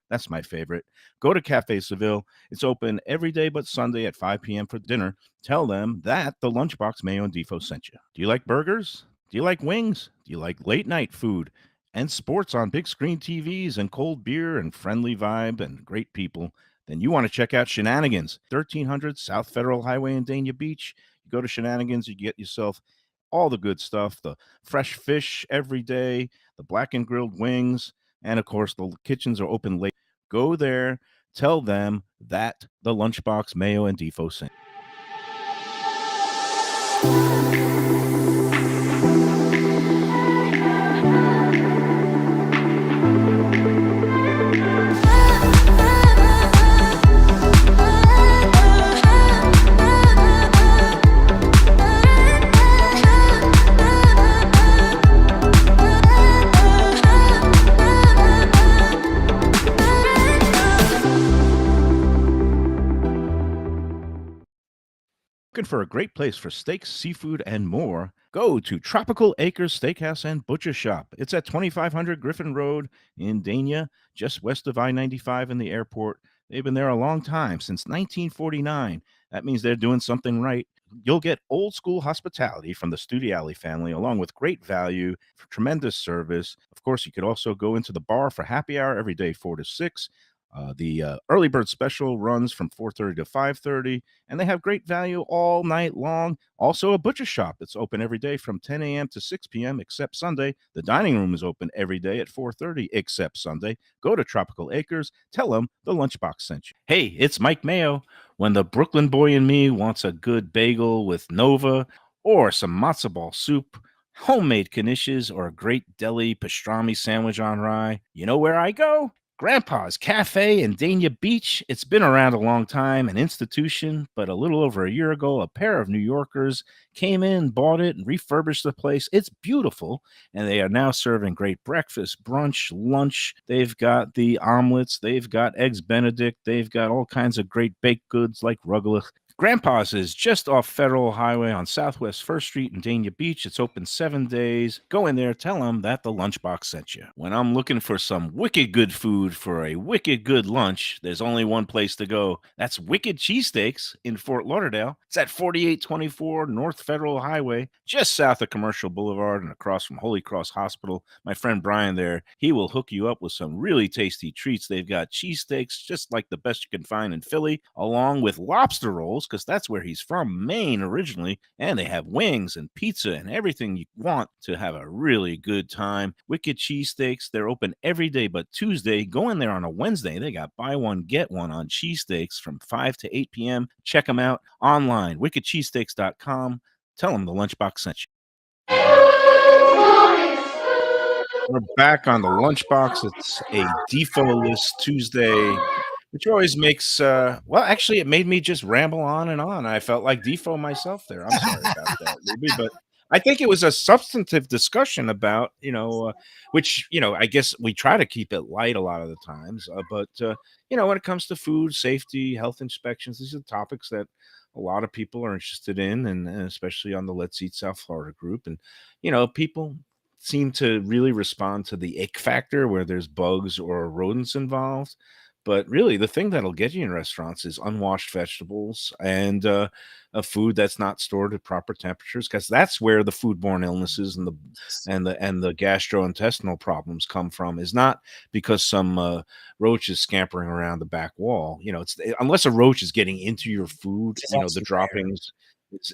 that's my favorite. Go to Café Seville. It's open every day but Sunday at 5 p.m. for dinner. Tell them that the Lunchbox Mayo and Defo sent you. Do you like burgers? Do you like wings? Do you like late night food and sports on big screen TVs and cold beer and friendly vibe and great people? Then you want to check out Shenanigans, 1300 South Federal Highway in Dania Beach. You go to Shenanigans, you get yourself all the good stuff, the fresh fish every day, the blackened grilled wings, and of course, the kitchens are open late. Go there, tell them that the Lunchbox Mayo and Defo sent. Looking for a great place for steaks, seafood, and more? Go to Tropical Acres Steakhouse and Butcher Shop. It's at 2500 Griffin Road in Dania, just west of I-95 and the airport. They've been there a long time, since 1949. That means they're doing something right. You'll get old school hospitality from the Studiali family, along with great value, tremendous service. Of course, you could also go into the bar for happy hour every day, 4 to 6. The early bird special runs from 4:30 to 5:30, and they have great value all night long. Also, a butcher shop that's open every day from 10 a.m. to 6 p.m. except Sunday. The dining room is open every day at 4:30 except Sunday. Go to Tropical Acres. Tell them the Lunchbox sent you. Hey, it's Mike Mayo. When the Brooklyn boy in me wants a good bagel with Nova or some matzo ball soup, homemade knishes, or a great deli pastrami sandwich on rye, you know where I go? Grandpa's Café in Dania Beach. It's been around a long time, an institution, but a little over a year ago, a pair of New Yorkers came in, bought it, and refurbished the place. It's beautiful, and they are now serving great breakfast, brunch, lunch. They've got the omelets, they've got eggs Benedict, they've got all kinds of great baked goods like rugelach. Grandpa's is just off Federal Highway on Southwest 1st Street in Dania Beach. It's open 7 days. Go in there, tell them that the Lunchbox sent you. When I'm looking for some wicked good food for a wicked good lunch, there's only one place to go. That's Wicked Cheesesteaks in Fort Lauderdale. It's at 4824 North Federal Highway, just south of Commercial Boulevard and across from Holy Cross Hospital. My friend Brian there, he will hook you up with some really tasty treats. They've got cheesesteaks just like the best you can find in Philly, along with lobster rolls, because that's where he's from, Maine originally, and they have wings and pizza and everything you want to have a really good time. Wicked Cheesesteaks, they're open every day but Tuesday. Go in there on a Wednesday. They got buy one, get one on cheesesteaks from 5 to 8 p.m. Check them out online, wickedcheesesteaks.com. Tell them the Lunchbox sent you. We're back on the Lunchbox. It's a Defo list Tuesday, which always makes, well, actually, it made me just ramble on and on. I felt like Defo myself there. I'm sorry about that, Lubie, but I think it was a substantive discussion about, which, I guess we try to keep it light a lot of the times. But when it comes to food safety, health inspections, these are topics that a lot of people are interested in, and especially on the Let's Eat South Florida group. And, people seem to really respond to the ick factor where there's bugs or rodents involved. But really, the thing that'll get you in restaurants is unwashed vegetables and a food that's not stored at proper temperatures, because that's where the foodborne illnesses and the gastrointestinal problems come from. Is not because some roach is scampering around the back wall. It's unless a roach is getting into your food. The droppings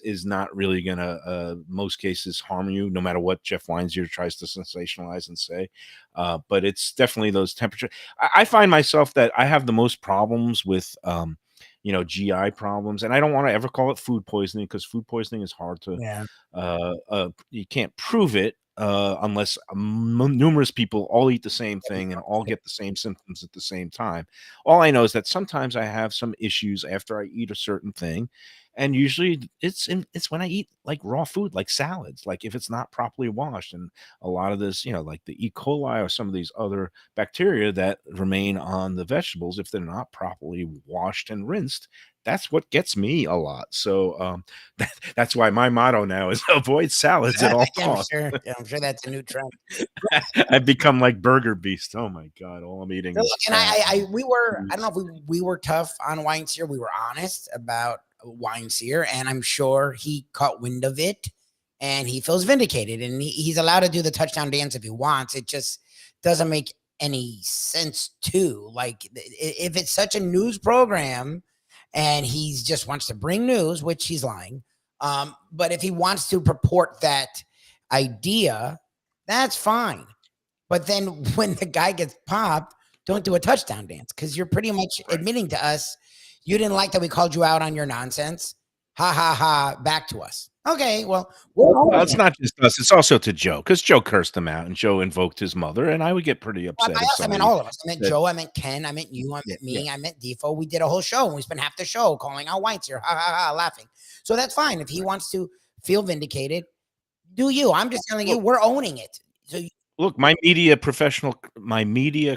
is not really going to, most cases, harm you, no matter what Jeff Weinzier tries to sensationalize and say. But it's definitely those temperatures. I find myself that I have the most problems with, GI problems. And I don't want to ever call it food poisoning, because food poisoning is hard to, you can't prove it. Unless numerous people all eat the same thing and all get the same symptoms at the same time. All I know is that sometimes I have some issues after I eat a certain thing. And usually it's when I eat like raw food, like salads, like if it's not properly washed. And a lot of this, like the E. coli or some of these other bacteria that remain on the vegetables, if they're not properly washed and rinsed, that's what gets me a lot. So that's why my motto now is avoid salads at all costs. I'm sure that's a new trend. I've become like Burger Beast. Oh my God, all I'm eating is. And I don't know if we were tough on Weinzier. We were honest about Weinzier, and I'm sure he caught wind of it and he feels vindicated, and he's allowed to do the touchdown dance if he wants. It just doesn't make any sense to, like, if it's such a news program and he just wants to bring news, which he's lying. But if he wants to purport that idea, that's fine. But then when the guy gets popped, don't do a touchdown dance, because you're pretty much admitting to us you didn't like that we called you out on your nonsense. Ha ha ha! Back to us. Okay, well, it's not just us; it's also to Joe, because Joe cursed him out, and Joe invoked his mother, and I would get pretty upset. I meant all of us. I meant Joe. I meant Ken. I meant you. I meant me. Yeah. I meant Defo. We did a whole show, and we spent half the show calling out Weinzier, ha ha ha, laughing. So that's fine. If he wants to feel vindicated, do you? I'm just telling you, we're owning it. So Look, my professional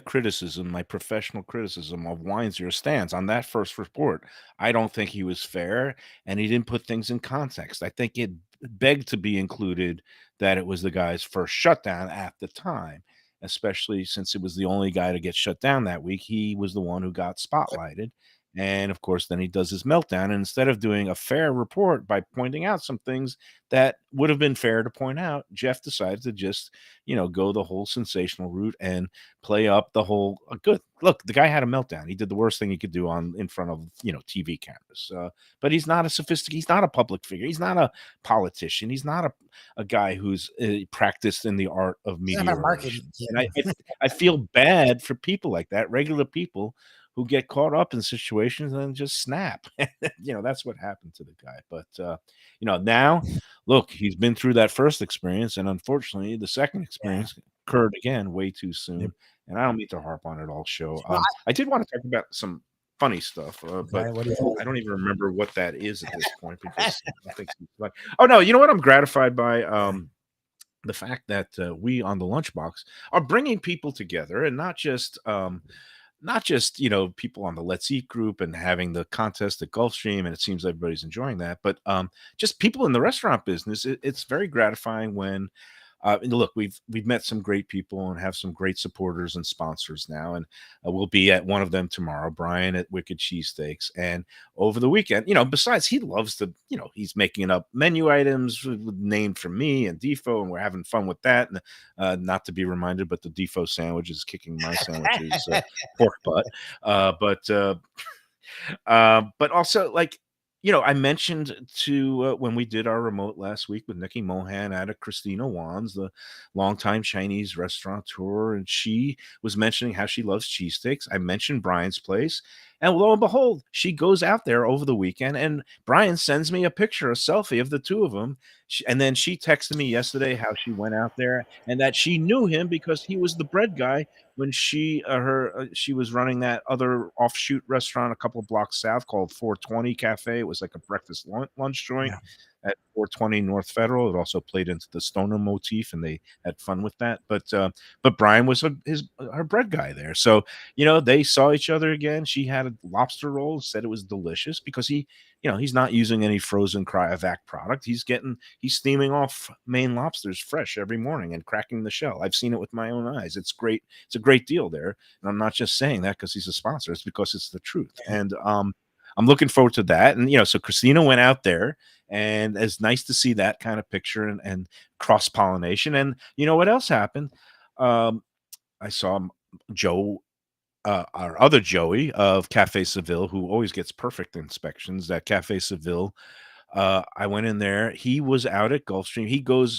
criticism of Weinzier stands on that first report. I don't think he was fair, and he didn't put things in context. I think it begged to be included that it was the guy's first shutdown at the time, especially since it was the only guy to get shut down that week. He was the one who got spotlighted. And of course, then he does his meltdown. And instead of doing a fair report by pointing out some things that would have been fair to point out, Jeff decides to just go the whole sensational route and play up the whole good. Look, the guy had a meltdown. He did the worst thing he could do on in front of TV cameras. But he's not a sophisticated. He's not a public figure. He's not a politician. He's not a guy who's practiced in the art of He's media not a marketing relations. kid. And I feel bad for people like that, regular people who get caught up in situations and just snap. That's what happened to the guy. But now look, he's been through that first experience, and unfortunately, the second Yeah. experience occurred again way too soon. Yep. And I don't mean to harp on it all show. Well, I did want to talk about some funny stuff, but okay, what do you I don't even remember what that is at this point because I think like, oh no, you know what? I'm gratified by the fact that we on the Lunchbox are bringing people together, and not just people on the Let's Eat group and having the contest at Gulfstream, and it seems everybody's enjoying that, but just people in the restaurant business. It's very gratifying when and look, we've met some great people and have some great supporters and sponsors now, and we'll be at one of them tomorrow. Brian at Wicked Cheesesteaks, and over the weekend, besides he loves to, he's making up menu items named for me and Defo, and we're having fun with that. And not to be reminded, but the Defo sandwich is kicking my sandwiches pork butt. But also, like, I mentioned to when we did our remote last week with Nikki Mohan out of Christina Wan's, the longtime Chinese restaurateur, and she was mentioning how she loves cheesesteaks. I mentioned Brian's place, and lo and behold, she goes out there over the weekend, and Brian sends me a picture, a selfie of the two of them. And then she texted me yesterday how she went out there and that she knew him because he was the bread guy when she was running that other offshoot restaurant a couple of blocks south called 420 Cafe. It was like a breakfast lunch joint Yeah. at 420 North Federal. It also played into the stoner motif, and they had fun with that. But Brian was her bread guy there, so they saw each other again. She had a lobster roll, said it was delicious because he's not using any frozen cryovac product. He's steaming off Maine lobsters fresh every morning and cracking the shell. I've seen it with my own eyes. It's great. It's a great deal there. And I'm not just saying that because he's a sponsor. It's because it's the truth. And I'm looking forward to that. And so Christina went out there, and it's nice to see that kind of picture and cross pollination. And you know what else happened? I saw Joe, our other Joey of Cafe Seville, who always gets perfect inspections at Cafe Seville. I went in there. He was out at Gulfstream.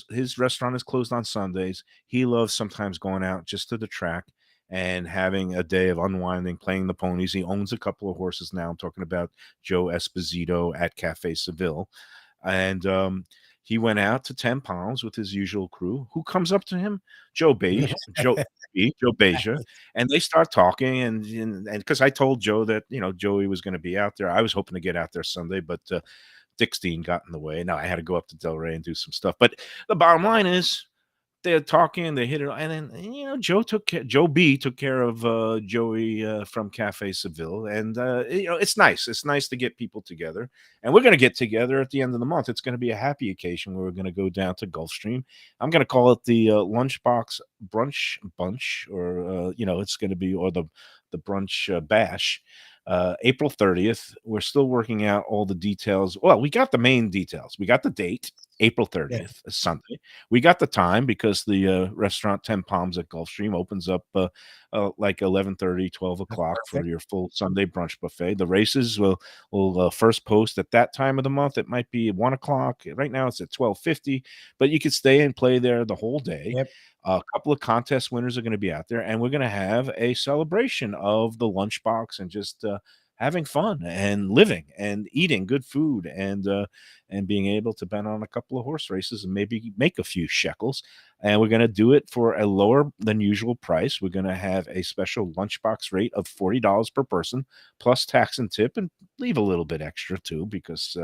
His restaurant is closed on Sundays. He loves sometimes going out just to the track and having a day of unwinding, playing the ponies. He owns a couple of horses now. I'm talking about Joe Esposito at Cafe Seville. And he went out to 10 Palms with his usual crew. Who comes up to him? Joe Beige, Joe Beja, and they start talking. And because I told Joe that Joey was going to be out there, I was hoping to get out there Sunday, but Dick Steen got in the way. Now I had to go up to Delray and do some stuff. But the bottom line is, they're talking, they hit it, and then Joe B took care of Joey from Cafe Seville, and it's nice. It's nice to get people together, and we're going to get together at the end of the month. It's going to be a happy occasion where we're going to go down to Gulfstream. I'm going to call it the Lunchbox Brunch Bunch, or it's going to be the brunch bash. April 30th. We're still working out all the details. Well, we got the main details. We got the date, April 30th, Sunday. We got the time because the restaurant 10 Palms at Gulfstream opens up like 11:30, 12 o'clock for your full Sunday brunch buffet. The races will first post at that time of the month. It might be 1 o'clock. Right now it's at 12:50, but you could stay and play there the whole day. Yep. A couple of contest winners are going to be out there, and we're going to have a celebration of the Lunchbox and just having fun and living and eating good food and and being able to bet on a couple of horse races and maybe make a few shekels. And we're going to do it for a lower than usual price. We're going to have a special lunchbox rate of $40 per person, plus tax and tip, and leave a little bit extra too, because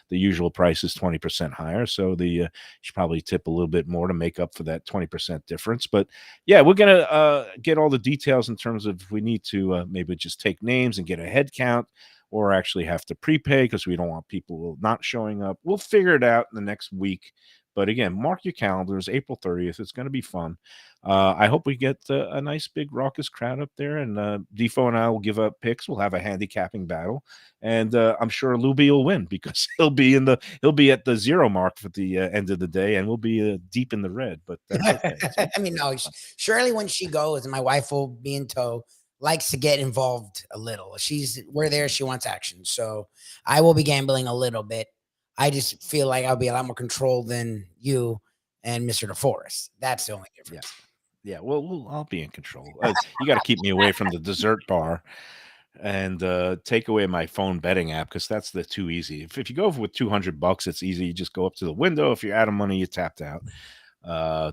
the usual price is 20% higher. So you should probably tip a little bit more to make up for that 20% difference. But yeah, we're going to get all the details in terms of if we need to maybe just take names and get a head count, or actually have to prepay because we don't want people not showing up. We'll figure it out in the next week. But again, mark your calendars, April 30th. It's going to be fun. I hope we get a nice big raucous crowd up there, and Defo and I will give up picks. We'll have a handicapping battle, and I'm sure Lubie will win because he'll be at the zero mark for the end of the day, and we'll be deep in the red. But that's okay. I mean, no, Shirley, when she goes, and my wife will be in tow, likes to get involved a little. We're there. She wants action. So I will be gambling a little bit. I just feel like I'll be a lot more controlled than you and Mr. DeForest. That's the only difference. Yeah. Well, I'll be in control. You got to keep me away from the dessert bar and take away my phone betting app, because that's too easy. If you go with $200, it's easy. You just go up to the window. If you're out of money, you tapped out.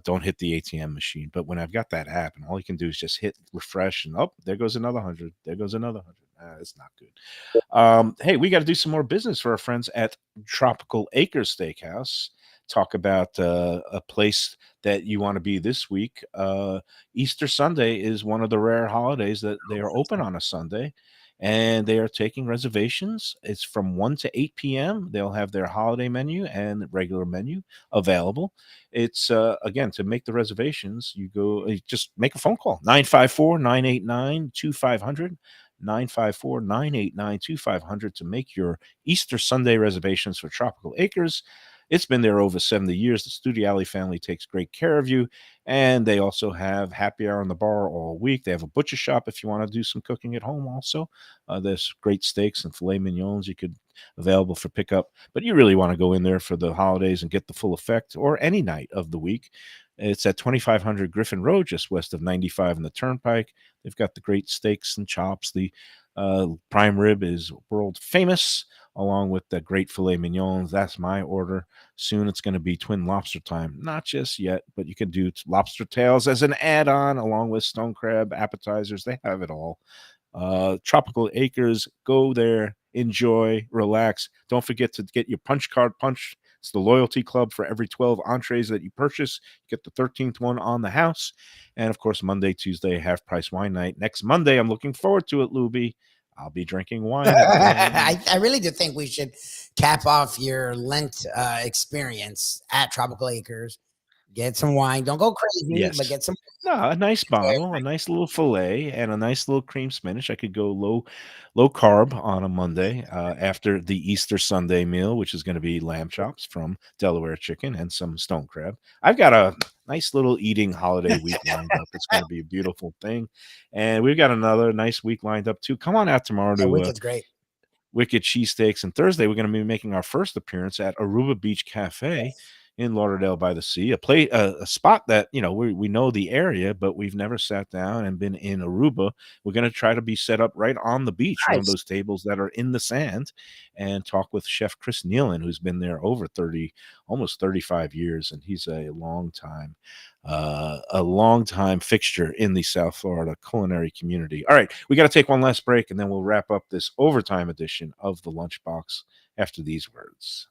Don't hit the ATM machine. But when I've got that app, and all you can do is just hit refresh, and there goes another 100. There goes another 100. It's not good. Hey, we got to do some more business for our friends at Tropical Acres Steakhouse. Talk about a place that you want to be this week. Easter Sunday is one of the rare holidays that they are open on a Sunday, and they are taking reservations. It's from 1 to 8 p.m. They'll have their holiday menu and regular menu available. It's again, to make the reservations, you just make a phone call, 954-989-2500. 954-989-2500 to make your Easter Sunday reservations for Tropical Acres. It's been there over 70 years. The Studiali family takes great care of you, and they also have happy hour in the bar all week. They have a butcher shop if you want to do some cooking at home also. There's great steaks and filet mignons available for pickup, but you really want to go in there for the holidays and get the full effect, or any night of the week. It's at 2500 Griffin Road, just west of 95 and the Turnpike. They've got the great steaks and chops. The prime rib is world famous, along with the great filet mignons. That's my order. Soon it's going to be twin lobster time. Not just yet, but you can do lobster tails as an add-on, along with stone crab appetizers. They have it all. Tropical Acres, go there, enjoy, relax. Don't forget to get your punch card punched. It's the loyalty club. For every 12 entrees that you purchase, you get the 13th one on the house. And of course, Monday, Tuesday, half price wine night. Next Monday, I'm looking forward to it, Lubie. I'll be drinking wine. I really do think we should cap off your Lent experience at Tropical Acres. Get some wine. Don't go crazy, Yes. but get some. No, a nice bottle, a nice little fillet, and a nice little cream spinach. I could go low carb on a Monday after the Easter Sunday meal, which is going to be lamb chops from Delaware Chicken and some stone crab. I've got a nice little eating holiday week lined up. It's going to be a beautiful thing, and we've got another nice week lined up too. Come on out tomorrow to Wicked's great. Wicked Cheesesteaks, and Thursday we're going to be making our first appearance at Aruba Beach Cafe in Lauderdale by the Sea, a spot that, we know the area, but we've never sat down and been in Aruba. We're going to try to be set up right on the beach, one of those tables that are in the sand, and talk with Chef Chris Nealon, who's been there over almost 35 years, and he's a long time fixture in the South Florida culinary community. All right, we got to take one last break, and then we'll wrap up this overtime edition of the Lunchbox after these words.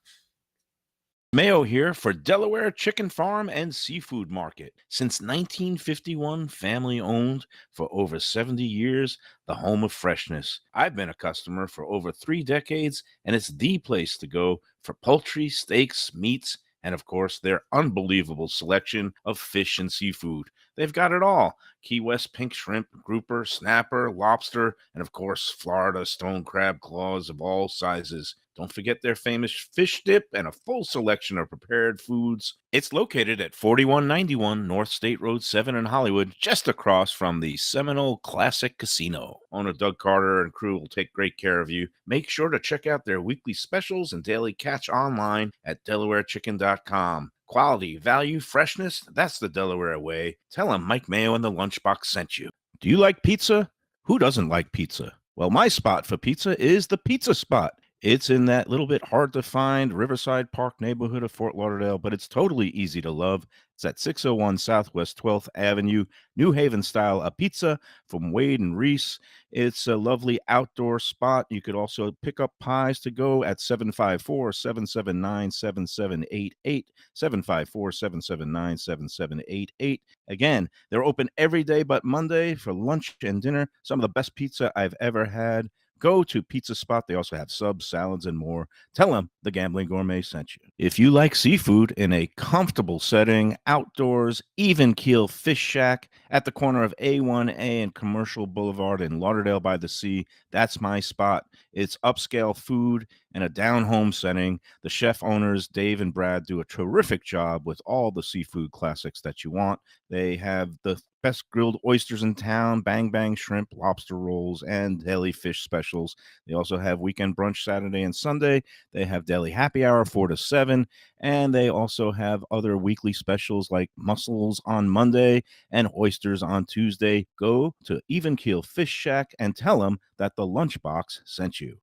Mayo here for Delaware Chicken Farm and Seafood Market. Since 1951, family owned, for over 70 years, the home of freshness. I've been a customer for over 3 decades, and it's the place to go for poultry, steaks, meats, and of course, their unbelievable selection of fish and seafood. They've got it all: Key West pink shrimp, grouper, snapper, lobster, and of course, Florida stone crab claws of all sizes. Don't forget their famous fish dip and a full selection of prepared foods. It's located at 4191 North State Road 7 in Hollywood, just across from the Seminole Classic Casino. Owner Doug Carter and crew will take great care of you. Make sure to check out their weekly specials and daily catch online at DelawareChicken.com. Quality, value, freshness, that's the Delaware way. Tell them Mike Mayo and the Lunchbox sent you. Do you like pizza? Who doesn't like pizza? Well, my spot for pizza is the Pizza Spot. It's in that little bit hard to find Riverside Park neighborhood of Fort Lauderdale, but it's totally easy to love. It's at 601 Southwest 12th Avenue, New Haven style, a pizza from Wade and Reese. It's a lovely outdoor spot. You could also pick up pies to go at 754-779-7788, 754-779-7788. Again, they're open every day but Monday for lunch and dinner. Some of the best pizza I've ever had. Go to Pizza Spot. They also have subs, salads, and more. Tell them the Gambling Gourmet sent you. If you like seafood in a comfortable setting, outdoors, even keel fish shack at the corner of A1A and Commercial Boulevard in Lauderdale by the Sea, that's my spot. It's upscale food in a down home setting. The chef owners, Dave and Brad, do a terrific job with all the seafood classics that you want. They have the best grilled oysters in town, bang bang shrimp, lobster rolls, and deli fish specials. They also have weekend brunch Saturday and Sunday. They have deli happy hour 4 to 7, and they also have other weekly specials like mussels on Monday and oysters on Tuesday. Go to Even Keel Fish Shack and tell them that the Lunchbox sent you.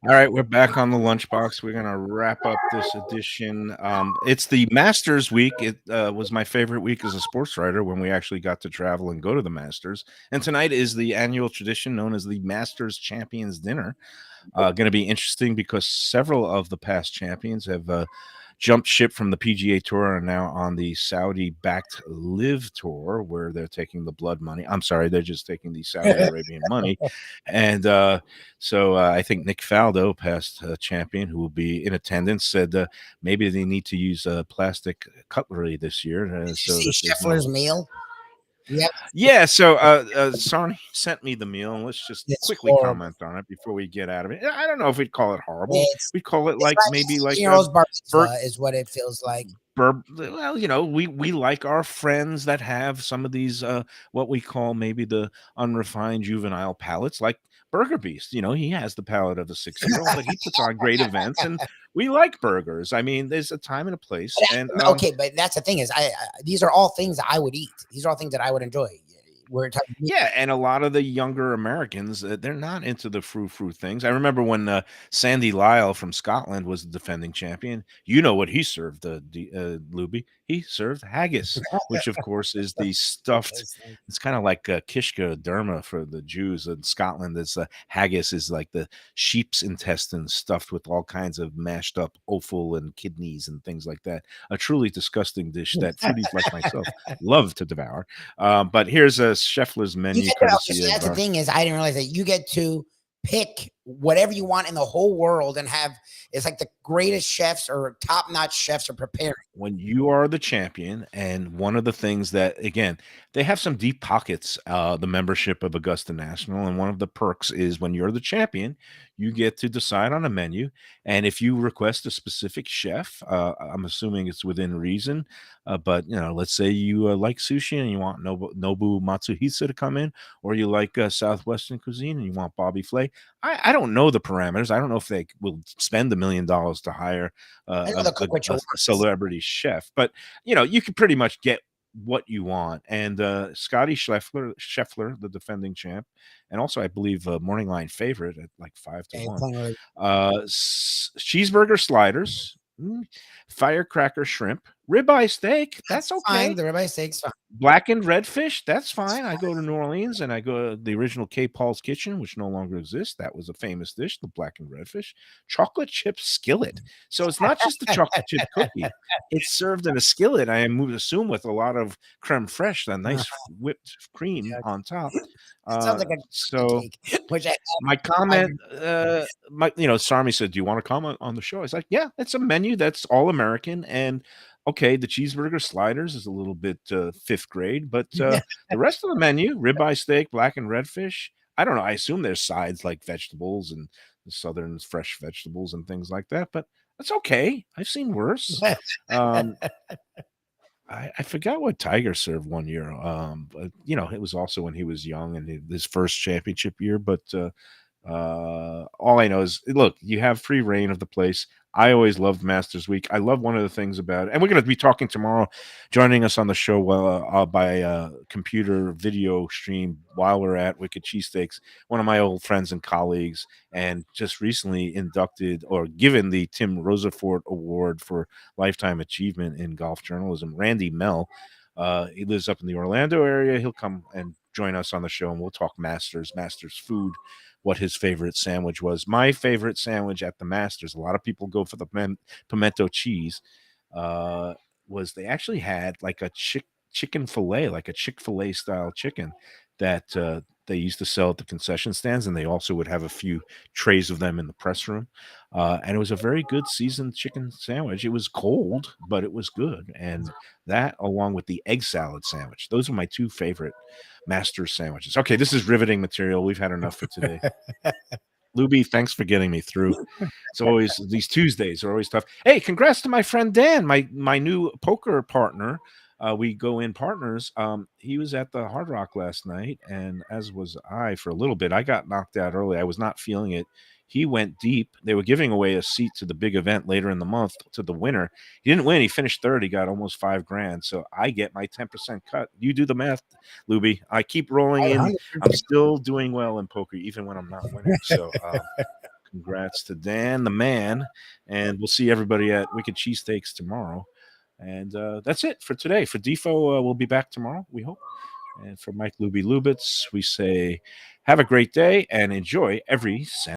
All right, we're back on the Lunchbox. We're going to wrap up this edition. It's the Masters week. It was my favorite week as a sports writer when we actually got to travel and go to the Masters. And tonight is the annual tradition known as the Masters Champions Dinner. Going to be interesting because several of the past champions have jumped ship from the PGA Tour and are now on the Saudi-backed Live Tour, where they're taking the blood money. I'm sorry, they're just taking the Saudi Arabian money. And so I think Nick Faldo, past champion, who will be in attendance, said maybe they need to use plastic cutlery this year. Did you so see Scheffler's meal? Yep. Yeah, so Sarni sent me the meal, and let's just It's quickly horrible. comment on it before we get out of it. I don't know if we'd call it horrible. It's We'd call it like maybe like Heroes bar Bur- mitzvah is what it feels like. well, you know, we like our friends that have some of these what we call maybe the unrefined juvenile palates, like Burger Beast. You know, he has the palate of a 6-year-old, but he puts on great events, and we like burgers. I mean, there's a time and a place. And Okay, but that's the thing is, I these are all things that I would eat. These are all things that I would enjoy. We're talking. Yeah, and a lot of the younger Americans, they're not into the frou-frou things. I remember when Sandy Lyle from Scotland was the defending champion. You know what he served, Lubie? He served haggis, which of course is the stuffed. It's kind of like kishka derma for the Jews in Scotland. It's haggis is like the sheep's intestines stuffed with all kinds of mashed up offal and kidneys and things like that. A truly disgusting dish that foodies like myself love to devour. But here's a Scheffler's menu. That's the thing is, I didn't realize that you get to pick whatever you want in the whole world and have it's like the greatest chefs or top-notch chefs are preparing. When you are the champion, and one of the things that, again, they have some deep pockets, the membership of Augusta National, and one of the perks is when you're the champion, you get to decide on a menu, and if you request a specific chef, I'm assuming it's within reason, but, you know, let's say you like sushi and you want Nobu Matsuhisa to come in, or you like Southwestern cuisine and you want Bobby Flay. I don't know the parameters. I don't know if they will spend $1 million to hire a celebrity chef, but you know, you can pretty much get what you want. And Scotty Scheffler, the defending champ, and also I believe Morning Line favorite at like 5-1. Cheeseburger sliders, firecracker shrimp, ribeye steak. That's okay. Fine. The ribeye steak's fine. Blackened redfish, that's fine. I go to New Orleans and I go to the original K. Paul's Kitchen, which no longer exists. That was a famous dish, the blackened redfish. Chocolate chip skillet. So it's not just a chocolate chip cookie. It's served in a skillet, I assume, with a lot of creme fraiche, a nice whipped cream on top. Sounds like a so cake, which my comment, Sarmi said, do you want to comment on the show? It's like, yeah, it's a menu that's all American, and okay, the cheeseburger sliders is a little bit fifth grade, but the rest of the menu, ribeye steak, blackened redfish, I don't know. I assume there's sides like vegetables and the southern fresh vegetables and things like that, but that's okay. I've seen worse. I forgot what Tiger served one year. But you know, it was also when he was young and his first championship year. But all I know is, look, you have free reign of the place. I always loved Masters Week. I love one of the things about it, and we're going to be talking tomorrow. Joining us on the show by computer video stream while we're at Wicked Cheesesteaks, one of my old friends and colleagues, and just recently inducted or given the Tim Rosafort Award for Lifetime Achievement in Golf Journalism, Randy Mell. He lives up in the Orlando area. He'll come and join us on the show, and we'll talk Masters food, what his favorite sandwich was. My favorite sandwich at the Masters, a lot of people go for the pimento cheese, was they actually had like a chicken fillet, like a Chick-fil-A style chicken that they used to sell at the concession stands, and they also would have a few trays of them in the press room. And it was a very good seasoned chicken sandwich. It was cold, but it was good. And that, along with the egg salad sandwich, those are my two favorite Masters sandwiches. Okay, this is riveting material. We've had enough for today. Lubie, thanks for getting me through. It's always, these Tuesdays are always tough. Hey, congrats to my friend Dan, my new poker partner. We go in partners. He was at the Hard Rock last night, and as was I for a little bit. I got knocked out early. I was not feeling it. He went deep. They were giving away a seat to the big event later in the month to the winner. He didn't win. He finished third. He got almost $5,000. So I get my 10% cut. You do the math, Lubie. I keep rolling in. 100%. I'm still doing well in poker, even when I'm not winning. So congrats to Dan, the man. And we'll see everybody at Wicked Cheesesteaks tomorrow. And that's it for today. For Defo, we'll be back tomorrow, we hope. And for Mike Lubie Lubitz, we say have a great day and enjoy every Saturday.